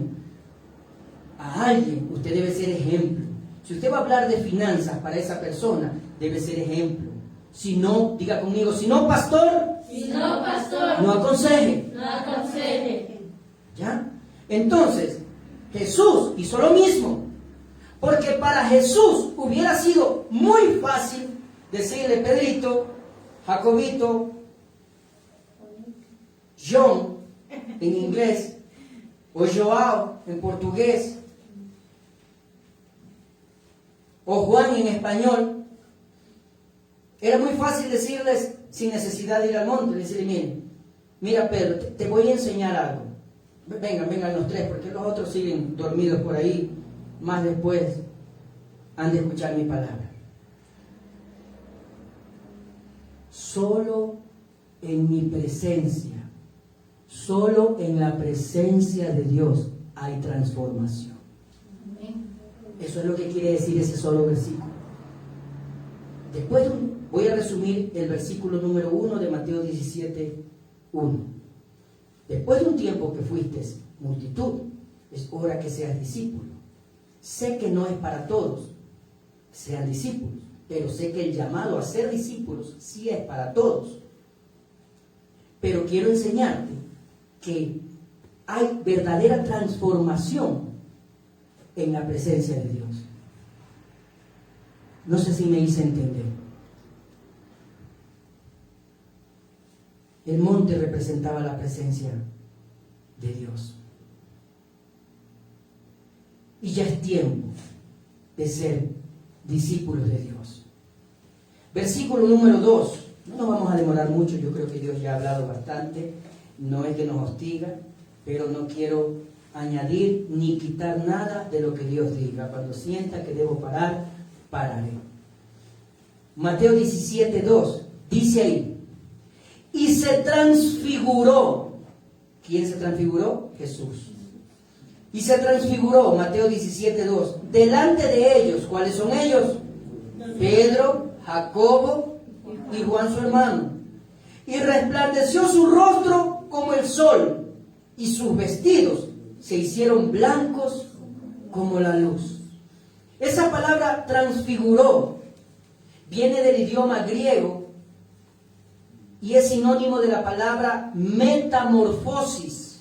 a alguien, usted debe ser ejemplo. Si usted va a hablar de finanzas para esa persona, debe ser ejemplo. Si no, diga conmigo, si no, pastor, no aconseje. ¿Ya? Entonces, Jesús hizo lo mismo. Porque para Jesús hubiera sido muy fácil decirle, Pedrito, Jacobito, John en inglés, o Joao en portugués, o Juan en español. Era muy fácil decirles sin necesidad de ir al monte, decirle, mira Pedro, te voy a enseñar algo. Vengan los tres, porque los otros siguen dormidos por ahí, más después han de escuchar mi palabra. Solo en mi presencia, solo en la presencia de Dios hay transformación. Eso es lo que quiere decir ese solo versículo. Después voy a resumir el versículo número 1 de Mateo 17:1. Después de un tiempo que fuiste multitud, es hora que seas discípulo. Sé que no es para todos, sean discípulos, pero sé que el llamado a ser discípulos sí es para todos. Pero quiero enseñarte que hay verdadera transformación en la presencia de Dios. No sé si me hice entender. El monte representaba la presencia de Dios. Y ya es tiempo de ser discípulos de Dios. Versículo número 2. No nos vamos a demorar mucho, yo creo que Dios ya ha hablado bastante. No es que nos hostiga, pero no quiero añadir ni quitar nada de lo que Dios diga. Cuando sienta que debo parar, pararé. Mateo 17:2 dice ahí, y se transfiguró. ¿Quién se transfiguró? Jesús. Y se transfiguró, Mateo 17:2, delante de ellos. ¿Cuáles son ellos? Pedro, Jacobo y Juan su hermano. Y resplandeció su rostro como el sol, y sus vestidos se hicieron blancos como la luz. Esa palabra transfiguró viene del idioma griego y es sinónimo de la palabra metamorfosis.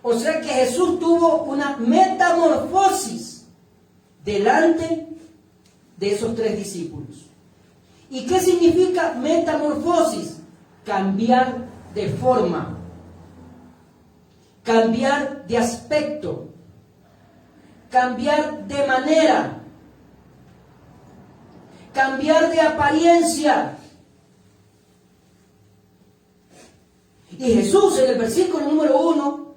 O sea que Jesús tuvo una metamorfosis delante de esos tres discípulos. ¿Y qué significa metamorfosis? Cambiar de forma, cambiar de aspecto, cambiar de manera, cambiar de apariencia. Y Jesús en el versículo número 1,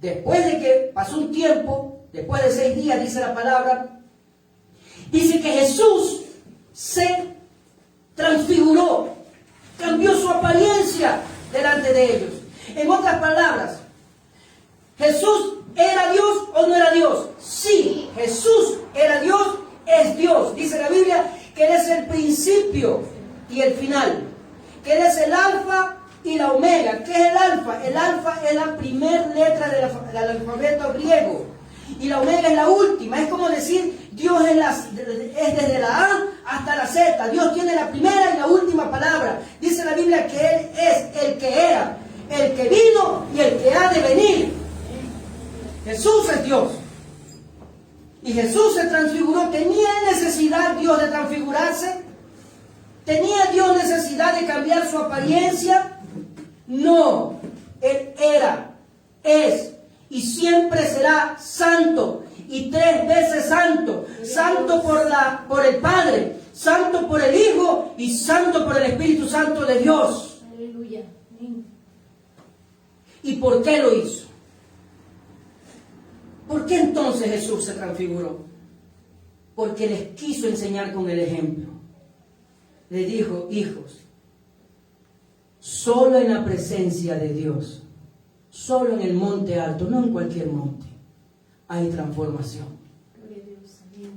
después de que pasó un tiempo, después de 6 días, dice la palabra, dice que Jesús se transfiguró, cambió su apariencia delante de ellos. En otras palabras, ¿Jesús era Dios o no era Dios? Sí, Jesús era Dios, es Dios. Dice la Biblia que Él es el principio y el final, que Él es el alfa y y la omega. ¿Qué es el alfa? El alfa es la primera letra del alfabeto griego. Y la omega es la última. Es como decir, Dios es desde la A hasta la Z. Dios tiene la primera y la última palabra. Dice la Biblia que Él es el que era, el que vino y el que ha de venir. Jesús es Dios. Y Jesús se transfiguró. ¿Tenía necesidad Dios de transfigurarse? ¿Tenía Dios necesidad de cambiar su apariencia? No. Él era, es y siempre será santo. Y 3 veces santo. Santo por el Padre, santo por el Hijo y santo por el Espíritu Santo de Dios. Aleluya. ¿Y por qué lo hizo? ¿Por qué entonces Jesús se transfiguró? Porque les quiso enseñar con el ejemplo. Le dijo, hijos, solo en la presencia de Dios, solo en el monte alto, no en cualquier monte, hay transformación.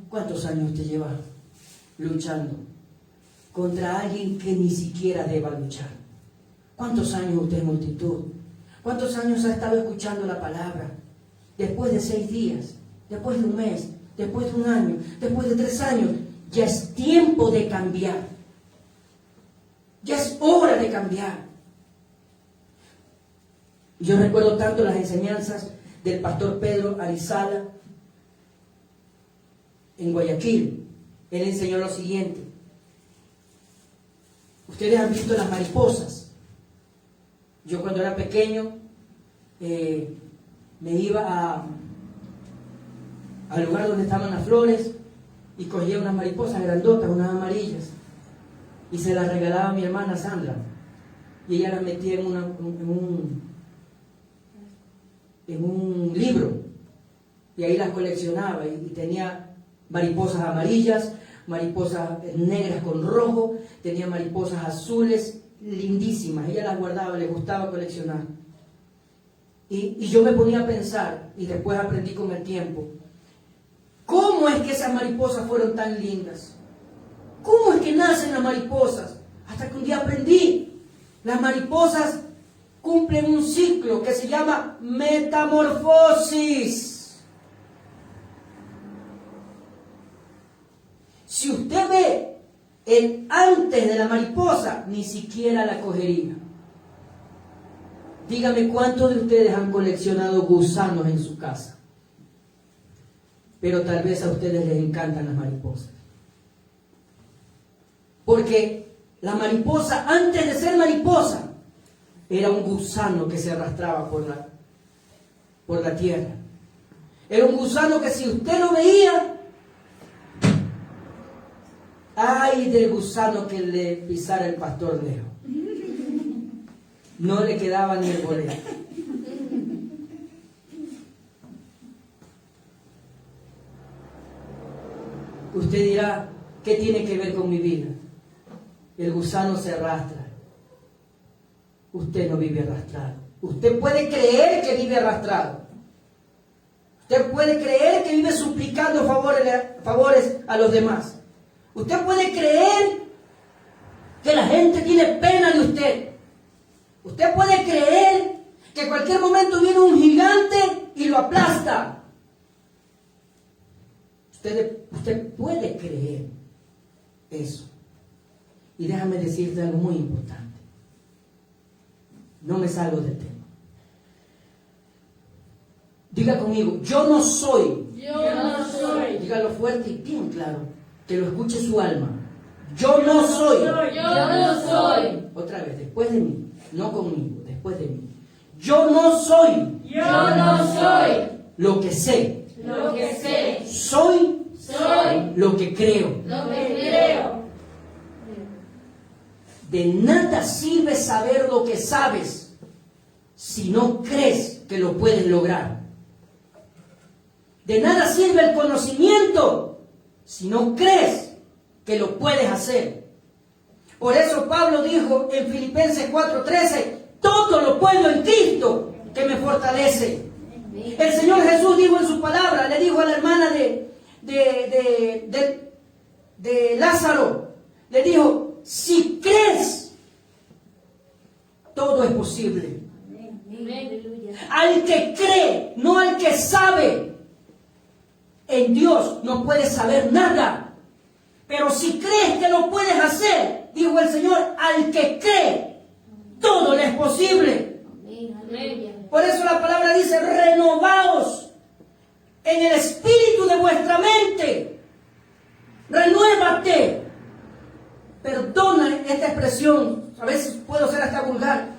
¿Cuántos años usted lleva luchando contra alguien que ni siquiera deba luchar? ¿Cuántos años usted es multitud? ¿Cuántos años ha estado escuchando la palabra? Después de 6 días, después de un mes, después de un año, después de 3 años, ya es tiempo de cambiar. Ya es hora de cambiar. Yo recuerdo tanto las enseñanzas del pastor Pedro Arizala en Guayaquil. Él enseñó lo siguiente. Ustedes han visto las mariposas. Yo cuando era pequeño me iba al lugar donde estaban las flores y cogía unas mariposas grandotas, unas amarillas, y se las regalaba a mi hermana Sandra, y ella las metía en un libro, y ahí las coleccionaba, y tenía mariposas amarillas, mariposas negras con rojo, tenía mariposas azules, lindísimas. Ella las guardaba, le gustaba coleccionar. Y yo me ponía a pensar, y después aprendí con el tiempo, ¿cómo es que esas mariposas fueron tan lindas? ¿Cómo es que nacen las mariposas? Hasta que un día aprendí, las mariposas cumplen un ciclo que se llama metamorfosis. Si usted ve el antes de la mariposa, ni siquiera la cogería. Dígame cuántos de ustedes han coleccionado gusanos en su casa. Pero tal vez a ustedes les encantan las mariposas. Porque la mariposa, antes de ser mariposa, era un gusano que se arrastraba por la tierra. Era un gusano que si usted lo veía, ay del gusano que le pisara el pastor Leo. No le quedaba ni el boleo. Usted dirá, ¿qué tiene que ver con mi vida? El gusano se arrastra. Usted no vive arrastrado. Usted puede creer que vive arrastrado. Usted puede creer que vive suplicando favores a los demás. Usted puede creer que la gente tiene pena de usted. Usted puede creer que en cualquier momento viene un gigante y lo aplasta. Usted puede creer eso. Y déjame decirte algo muy importante. No me salgo del tema. Diga conmigo, yo no soy. Yo no soy. Dígalo fuerte y bien claro, que lo escuche su alma. Yo no soy. Yo no soy. Otra vez, después de mí, no conmigo, después de mí. Yo no soy. Yo no soy. Lo que sé. Lo que sé. Soy. Soy. Lo que creo. Lo que creo. De nada sirve saber lo que sabes si no crees que lo puedes lograr. De nada sirve el conocimiento si no crees que lo puedes hacer. Por eso Pablo dijo en Filipenses 4:13, todo lo puedo en Cristo que me fortalece. El Señor Jesús dijo en su palabra, le dijo a la hermana de Lázaro, le dijo, si crees, todo es posible. Aleluya. Al que cree, no al que sabe. En Dios no puedes saber nada. Pero si crees que lo puedes hacer, dijo el Señor, al que cree, todo le es posible. Aleluya. Por eso la palabra dice, renovaos en el espíritu de vuestra mente. Renuévate. Perdona esta expresión, a veces puedo ser hasta vulgar,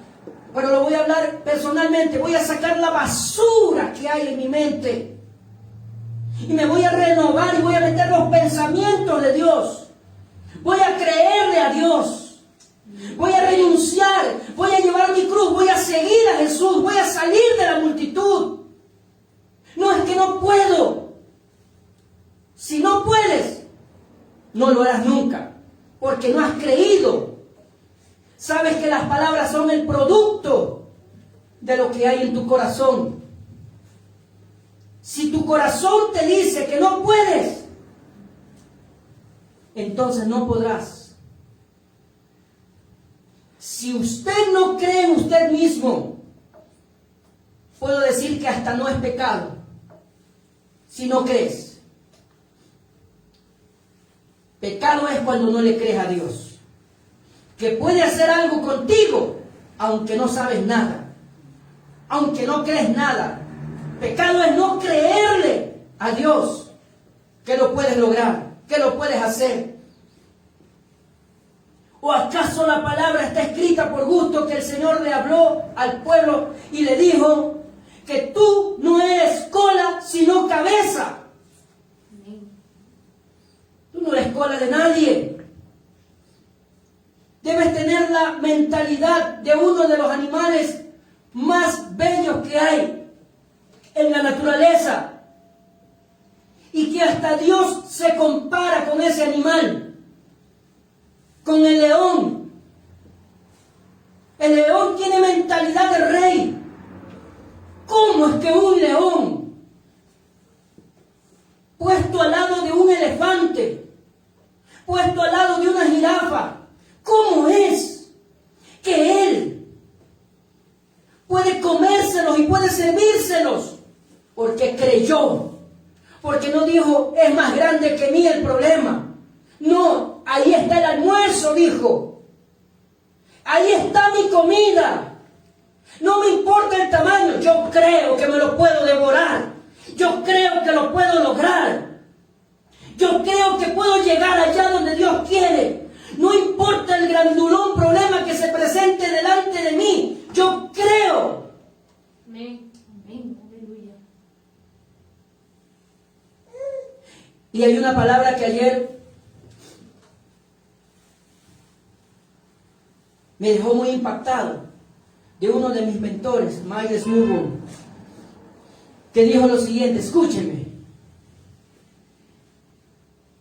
pero lo voy a hablar personalmente. Voy a sacar la basura que hay en mi mente y me voy a renovar y voy a meter los pensamientos de Dios. Voy a creerle a Dios. Voy a renunciar, voy a llevar mi cruz, voy a seguir a Jesús, voy a salir de la multitud. No es que no puedo. Si no puedes, no lo harás nunca, porque no has creído. Sabes que las palabras son el producto de lo que hay en tu corazón. Si tu corazón te dice que no puedes, entonces no podrás. Si usted no cree en usted mismo, puedo decir que hasta no es pecado. Si no crees. Pecado es cuando no le crees a Dios, que puede hacer algo contigo, aunque no sabes nada, aunque no crees nada. Pecado es no creerle a Dios que lo puedes lograr, que lo puedes hacer. ¿O acaso la palabra está escrita por gusto que el Señor le habló al pueblo y le dijo que tú no eres cola sino cabeza? Tú no eres cola de nadie. Debes tener la mentalidad de uno de los animales más bellos que hay en la naturaleza. Y que hasta Dios se compara con ese animal, con el león. El león tiene mentalidad de rey. ¿Cómo es que un león, puesto al lado de un elefante, puesto al lado de una jirafa, cómo es que él puede comérselos y puede servírselos? Porque creyó, porque no dijo, es más grande que mí el problema. No, ahí está el almuerzo, dijo. Ahí está mi comida. No me importa el tamaño, yo creo que me lo puedo devorar. Yo creo que lo puedo lograr. Yo creo que puedo llegar allá donde Dios quiere. No importa el grandulón problema que se presente delante de mí. Yo creo. Amén. Amén. Aleluya. Y hay una palabra que ayer me dejó muy impactado, de uno de mis mentores, Miles Murrow, que dijo lo siguiente, escúcheme.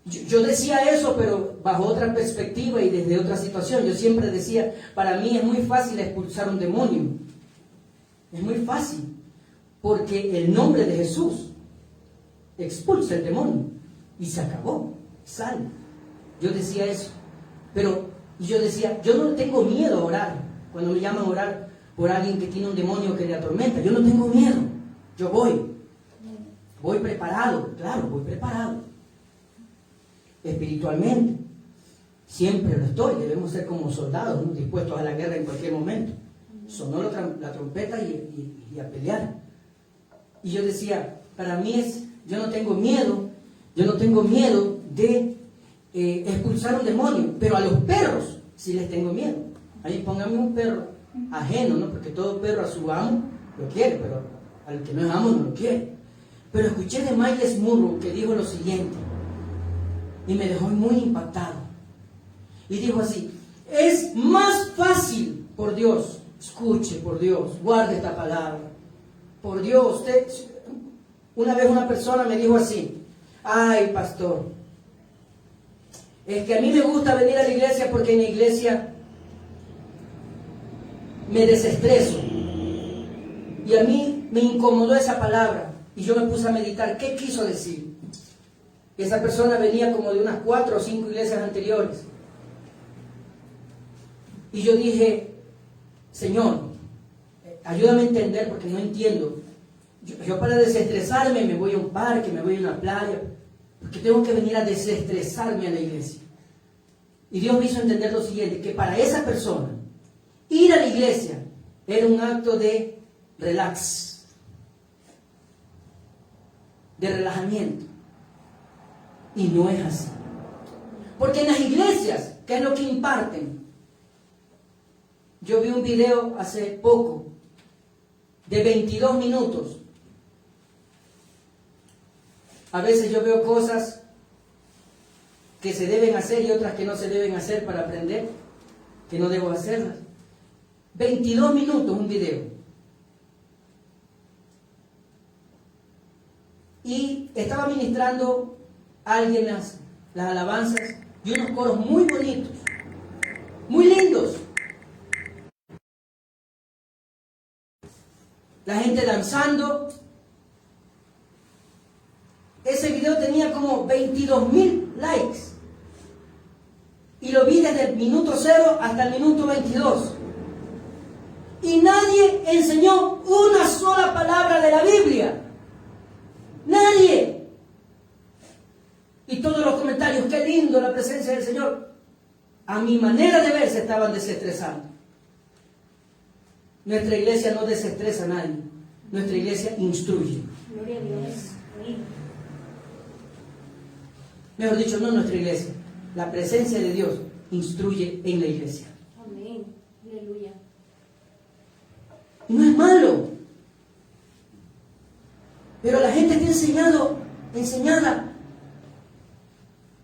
Yo decía eso, pero bajo otra perspectiva y desde otra situación. Yo siempre decía, para mí es muy fácil expulsar un demonio. Es muy fácil, porque el nombre de Jesús expulsa el demonio y se acabó, sale. Yo decía eso, pero yo decía, yo no tengo miedo a orar. Cuando me llaman a orar por alguien que tiene un demonio que le atormenta, yo no tengo miedo. Yo voy preparado, claro, voy preparado. Espiritualmente, siempre lo estoy. Debemos ser como soldados, ¿no? Dispuestos a la guerra en cualquier momento. Sonó la trompeta y a pelear. Y yo decía, para mí yo no tengo miedo de expulsar un demonio, pero a los perros sí les tengo miedo. Ahí póngame un perro ajeno, ¿no? Porque todo perro a su amo lo quiere, pero al que no es amo no lo quiere. Pero escuché de Miles Murrow que dijo lo siguiente, y me dejó muy impactado. Y dijo así, es más fácil, por Dios, escuche, por Dios, guarde esta palabra, por Dios. Una vez una persona me dijo así, ay pastor, es que a mí me gusta venir a la iglesia porque en la iglesia me desestreso. Y a mí me incomodó esa palabra y yo me puse a meditar, ¿qué quiso decir? Esa persona venía como de unas 4 o 5 iglesias anteriores. Y yo dije, Señor, ayúdame a entender porque no entiendo. Yo para desestresarme me voy a un parque, me voy a una playa, porque tengo que venir a desestresarme a la iglesia. Y Dios me hizo entender lo siguiente, que para esa persona, ir a la iglesia era un acto de relax, de relajamiento. Y no es así. Porque en las iglesias, ¿qué es lo que imparten? Yo vi un video hace poco de 22 minutos. A veces yo veo cosas que se deben hacer y otras que no se deben hacer para aprender, que no debo hacerlas. 22 minutos un video. Y estaba ministrando a alguien las alabanzas y unos coros muy bonitos, muy lindos. La gente danzando. Ese video tenía como 22,000 likes. Y lo vi desde el minuto 0 hasta el minuto 22. Y nadie enseñó una sola palabra de la Biblia. Nadie. Y todos los comentarios, qué lindo la presencia del Señor. A mi manera de ver se estaban desestresando. Nuestra iglesia no desestresa a nadie. Nuestra iglesia instruye. Gloria a Dios. Mejor dicho, no nuestra iglesia. La presencia de Dios instruye en la iglesia. Amén. Aleluya. Y no es malo. Pero la gente está enseñada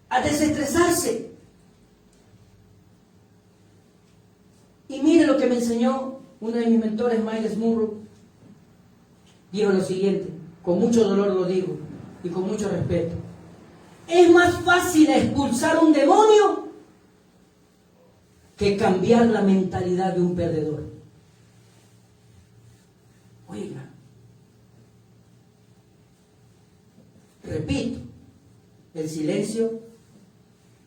a desestresarse. Y mire lo que me enseñó uno de mis mentores, Miles Murrow. Dijo lo siguiente, con mucho dolor lo digo y con mucho respeto. Es más fácil expulsar un demonio que cambiar la mentalidad de un perdedor. Oiga, repito, el silencio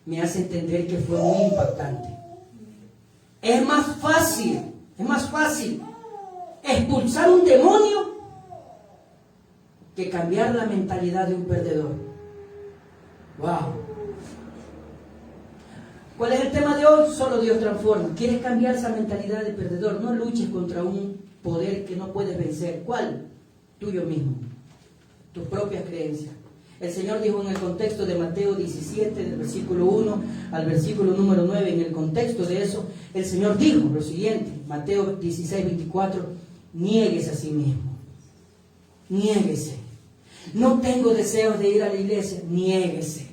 me hace entender que fue muy impactante. Es más fácil expulsar un demonio que cambiar la mentalidad de un perdedor. ¡Wow! ¿Cuál es el tema de hoy? Solo Dios transforma. ¿Quieres cambiar esa mentalidad de perdedor? No luches contra un poder que no puedes vencer. ¿Cuál? Tuyo mismo. Tus propias creencias. El Señor dijo en el contexto de Mateo 17, del versículo 1 al versículo número 9, en el contexto de eso, el Señor dijo lo siguiente, Mateo 16, 24, niéguese a sí mismo. Niéguese. No tengo deseos de ir a la iglesia, niéguese.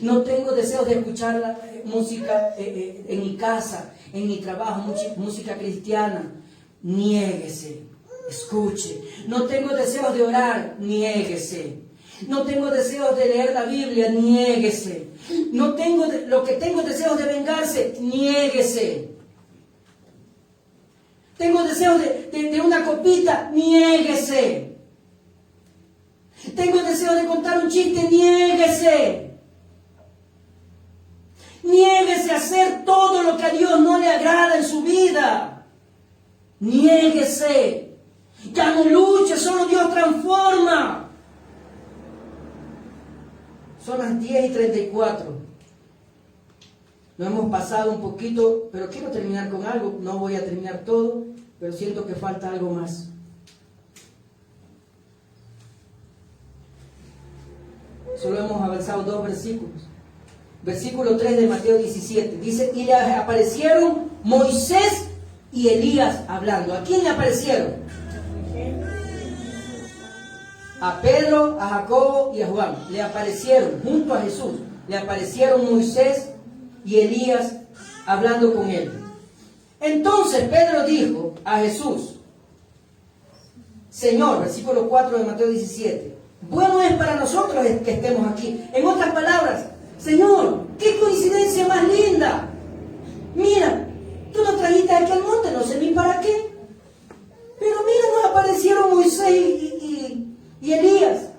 No tengo deseos de escuchar la música en mi casa, en mi trabajo, música cristiana, niéguese. Escuche. No tengo deseos de orar, niéguese. No tengo deseos de leer la Biblia, niéguese. No tengo lo que tengo deseos de vengarse, niéguese. Tengo deseos de una copita, niéguese. Tengo deseo de contar un chiste, niéguese. Niéguese a hacer todo lo que a Dios no le agrada en su vida. Niéguese. Ya no luche, solo Dios transforma. Son las 10:34. Nos hemos pasado un poquito, pero quiero terminar con algo. No voy a terminar todo, pero siento que falta algo más. Solo hemos avanzado 2 versículos. Versículo 3 de Mateo 17. Dice, y le aparecieron Moisés y Elías hablando. ¿A quién le aparecieron? A Pedro, a Jacobo y a Juan. Le aparecieron junto a Jesús. Le aparecieron Moisés y Elías hablando con él. Entonces Pedro dijo a Jesús, Señor, versículo 4 de Mateo 17, bueno es para nosotros que estemos aquí. En otras palabras, Señor, qué coincidencia más linda. Mira, tú nos trajiste aquí al monte, no sé ni para qué. Pero mira, nos aparecieron Moisés y Elías.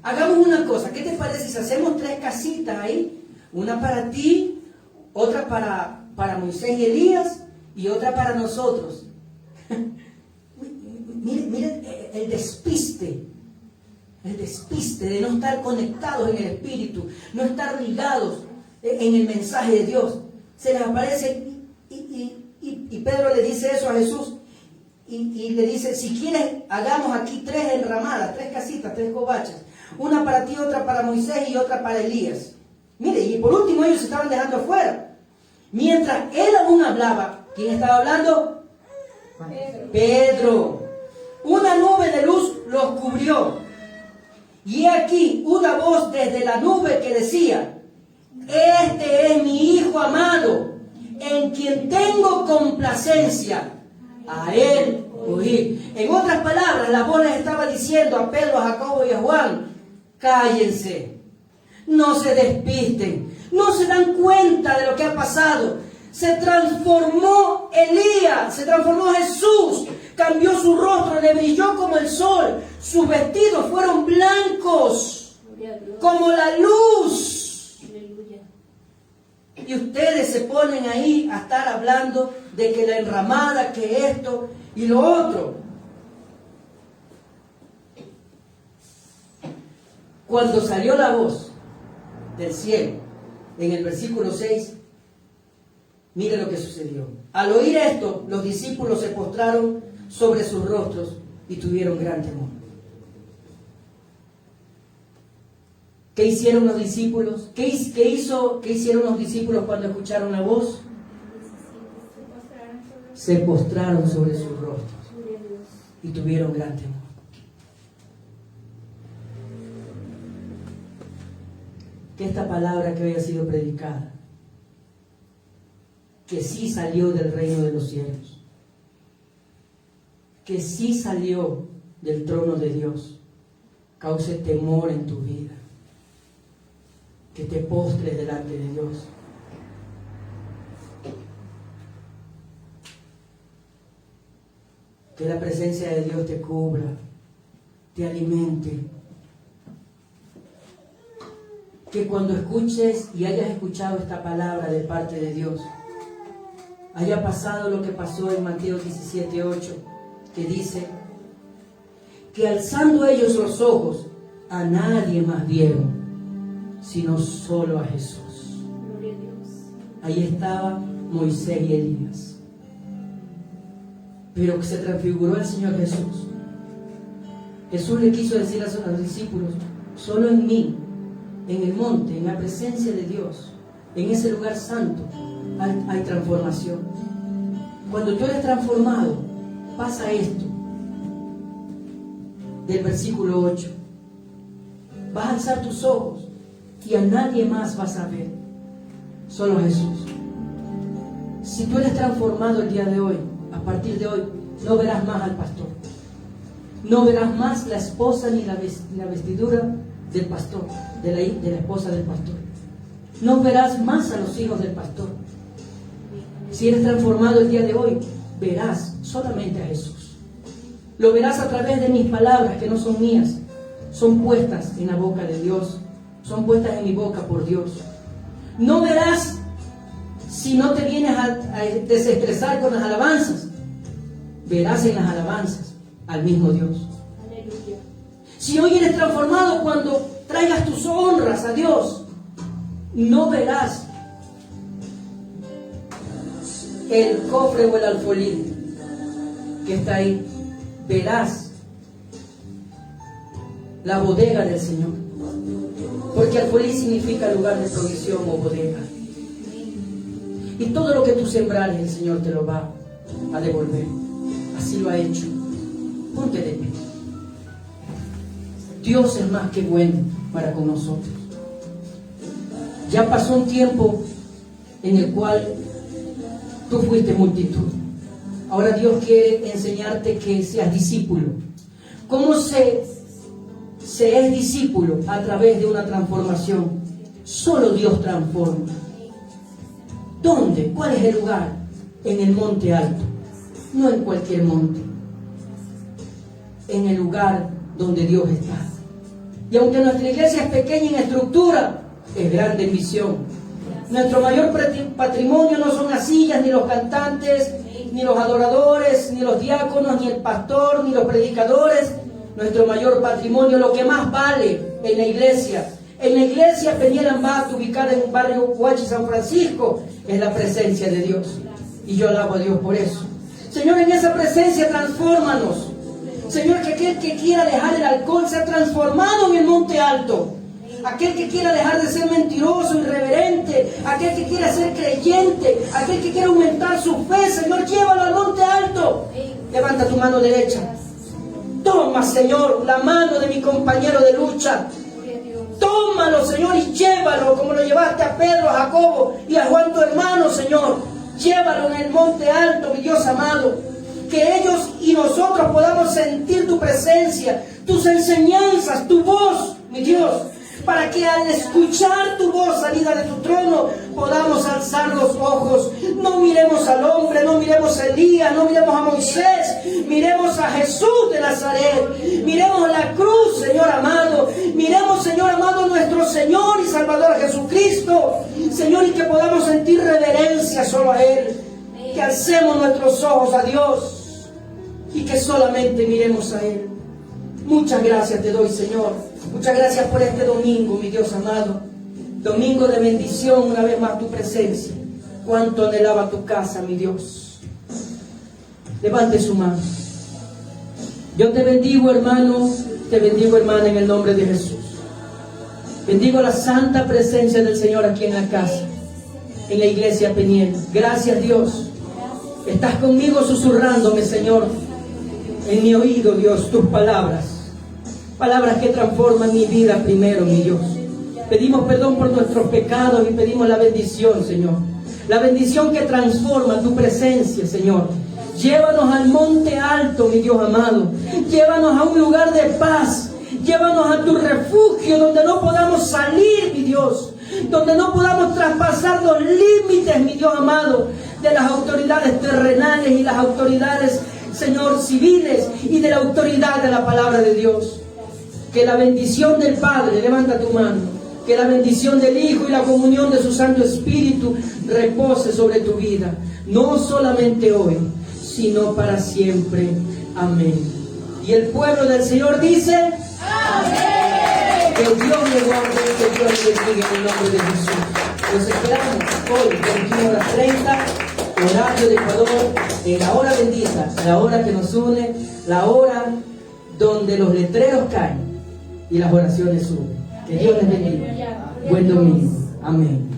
Hagamos una cosa, ¿qué te parece si hacemos 3 casitas ahí? Una para ti, otra para Moisés y Elías, y otra para nosotros. Miren el despiste de no estar conectados en el Espíritu, no estar ligados en el mensaje de Dios. Se les aparece y Pedro le dice eso a Jesús y le dice, si quieres hagamos aquí 3 enramadas, 3 casitas, 3 covachas, una para ti, otra para Moisés y otra para Elías. Mire, y por último ellos se estaban dejando afuera. Mientras él aún hablaba, ¿quién estaba hablando? Pedro. Una nube de luz los cubrió. Y aquí una voz desde la nube que decía, este es mi Hijo amado, en quien tengo complacencia, a él oír. En otras palabras, la voz les estaba diciendo a Pedro, a Jacobo y a Juan, cállense, no se despisten, no se dan cuenta de lo que ha pasado. Se transformó Elías, se transformó Jesús, cambió su rostro, le brilló como el sol, sus vestidos fueron blancos como la luz. Y ustedes se ponen ahí a estar hablando de que la enramada, que esto y lo otro. Cuando salió la voz del cielo, en el versículo 6, mire lo que sucedió. Al oír esto, los discípulos se postraron sobre sus rostros y tuvieron gran temor. ¿Qué hicieron los discípulos? ¿Qué hicieron los discípulos cuando escucharon la voz? Se postraron sobre sus rostros y tuvieron gran temor. Que esta palabra que hoy ha sido predicada, que sí salió del reino de los cielos, que sí salió del trono de Dios, cause temor en tu vida, que te postres delante de Dios. Que la presencia de Dios te cubra, te alimente. Que cuando escuches y hayas escuchado esta palabra de parte de Dios, haya pasado lo que pasó en Mateo 17:8, que dice que alzando ellos los ojos, a nadie más vieron, sino solo a Jesús. Ahí estaba Moisés y Elías. Pero que se transfiguró el Señor Jesús. Jesús le quiso decir a sus discípulos, solo en mí, en el monte, en la presencia de Dios, en ese lugar santo, hay transformación. Cuando tú eres transformado, pasa esto. Del versículo 8. Vas a alzar tus ojos y a nadie más vas a ver, solo a Jesús. Si tú eres transformado el día de hoy, a partir de hoy, no verás más al pastor. No verás más la esposa ni la vestidura del pastor, de la esposa del pastor. No verás más a los hijos del pastor. Si eres transformado el día de hoy, verás solamente a Jesús. Lo verás a través de mis palabras, que no son mías, son puestas en la boca de Dios, son puestas en mi boca por Dios. No verás si no te vienes a desestresar con las alabanzas. Verás en las alabanzas al mismo Dios. Aleluya. Si hoy eres transformado cuando traigas tus honras a Dios, no verás el cofre o el alfolí que está ahí. Verás la bodega del Señor. Porque alfolí significa lugar de provisión o bodega. Y todo lo que tú sembrares, el Señor te lo va a devolver. Así lo ha hecho. Ponte de pie. Dios es más que bueno para con nosotros. Ya pasó un tiempo en el cual tú fuiste multitud. Ahora Dios quiere enseñarte que seas discípulo. ¿Cómo se es discípulo? A través de una transformación. Solo Dios transforma. ¿Dónde? ¿Cuál es el lugar? En el monte alto. No en cualquier monte. En el lugar donde Dios está. Y aunque nuestra iglesia es pequeña en estructura, es grande en visión. Nuestro mayor patrimonio no son las sillas, ni los cantantes, ni los adoradores, ni los diáconos, ni el pastor, ni los predicadores. Nuestro mayor patrimonio, lo que más vale en la iglesia Peniel Ambato, ubicada en el barrio Huachi, San Francisco, es la presencia de Dios. Y yo alabo a Dios por eso. Señor, en esa presencia transfórmanos. Señor, que aquel que quiera dejar el alcohol sea transformado en el monte alto. Aquel que quiera dejar de ser mentiroso, irreverente, aquel que quiera ser creyente, aquel que quiera aumentar su fe, Señor, llévalo al monte alto. Levanta tu mano derecha. Toma, Señor, la mano de mi compañero de lucha. Tómalo, Señor, y llévalo como lo llevaste a Pedro, a Jacobo y a Juan, tu hermano, Señor. Llévalo en el monte alto, mi Dios amado. Que ellos y nosotros podamos sentir tu presencia, tus enseñanzas, tu voz, mi Dios. Para que al escuchar tu voz salida de tu trono podamos alzar los ojos. No miremos al hombre, no miremos a Elías, no miremos a Moisés, miremos a Jesús de Nazaret. Miremos la cruz, Señor amado. Miremos, Señor amado, nuestro Señor y Salvador Jesucristo, Señor, y que podamos sentir reverencia solo a Él. Que alcemos nuestros ojos a Dios y que solamente miremos a Él. Muchas gracias te doy, Señor. Muchas gracias por este domingo, mi Dios amado. Domingo de bendición, una vez más tu presencia. Cuánto anhelaba tu casa, mi Dios. Levante su mano. Yo te bendigo, hermano, te bendigo, hermana, en el nombre de Jesús. Bendigo la santa presencia del Señor aquí en la casa, en la iglesia Peniel. Gracias, Dios. Estás conmigo susurrándome, Señor, en mi oído, Dios, tus palabras. Palabras que transforman mi vida primero, mi Dios. Pedimos perdón por nuestros pecados y pedimos la bendición, Señor. La bendición que transforma tu presencia, Señor. Llévanos al monte alto, mi Dios amado. Llévanos a un lugar de paz. Llévanos a tu refugio donde no podamos salir, mi Dios. Donde no podamos traspasar los límites, mi Dios amado, de las autoridades terrenales y las autoridades, Señor, civiles y de la autoridad de la palabra de Dios. Que la bendición del Padre, levanta tu mano, que la bendición del Hijo y la comunión de su Santo Espíritu repose sobre tu vida, no solamente hoy, sino para siempre. Amén. Y el pueblo del Señor dice: amén. Que Dios le guarde, que Dios le bendiga en el nombre de Jesús. Los esperamos hoy, 21:30, horario de Ecuador, en la hora bendita, la hora que nos une, la hora donde los letreros caen y las oraciones suben. Que Dios les bendiga. Buen domingo. Amén.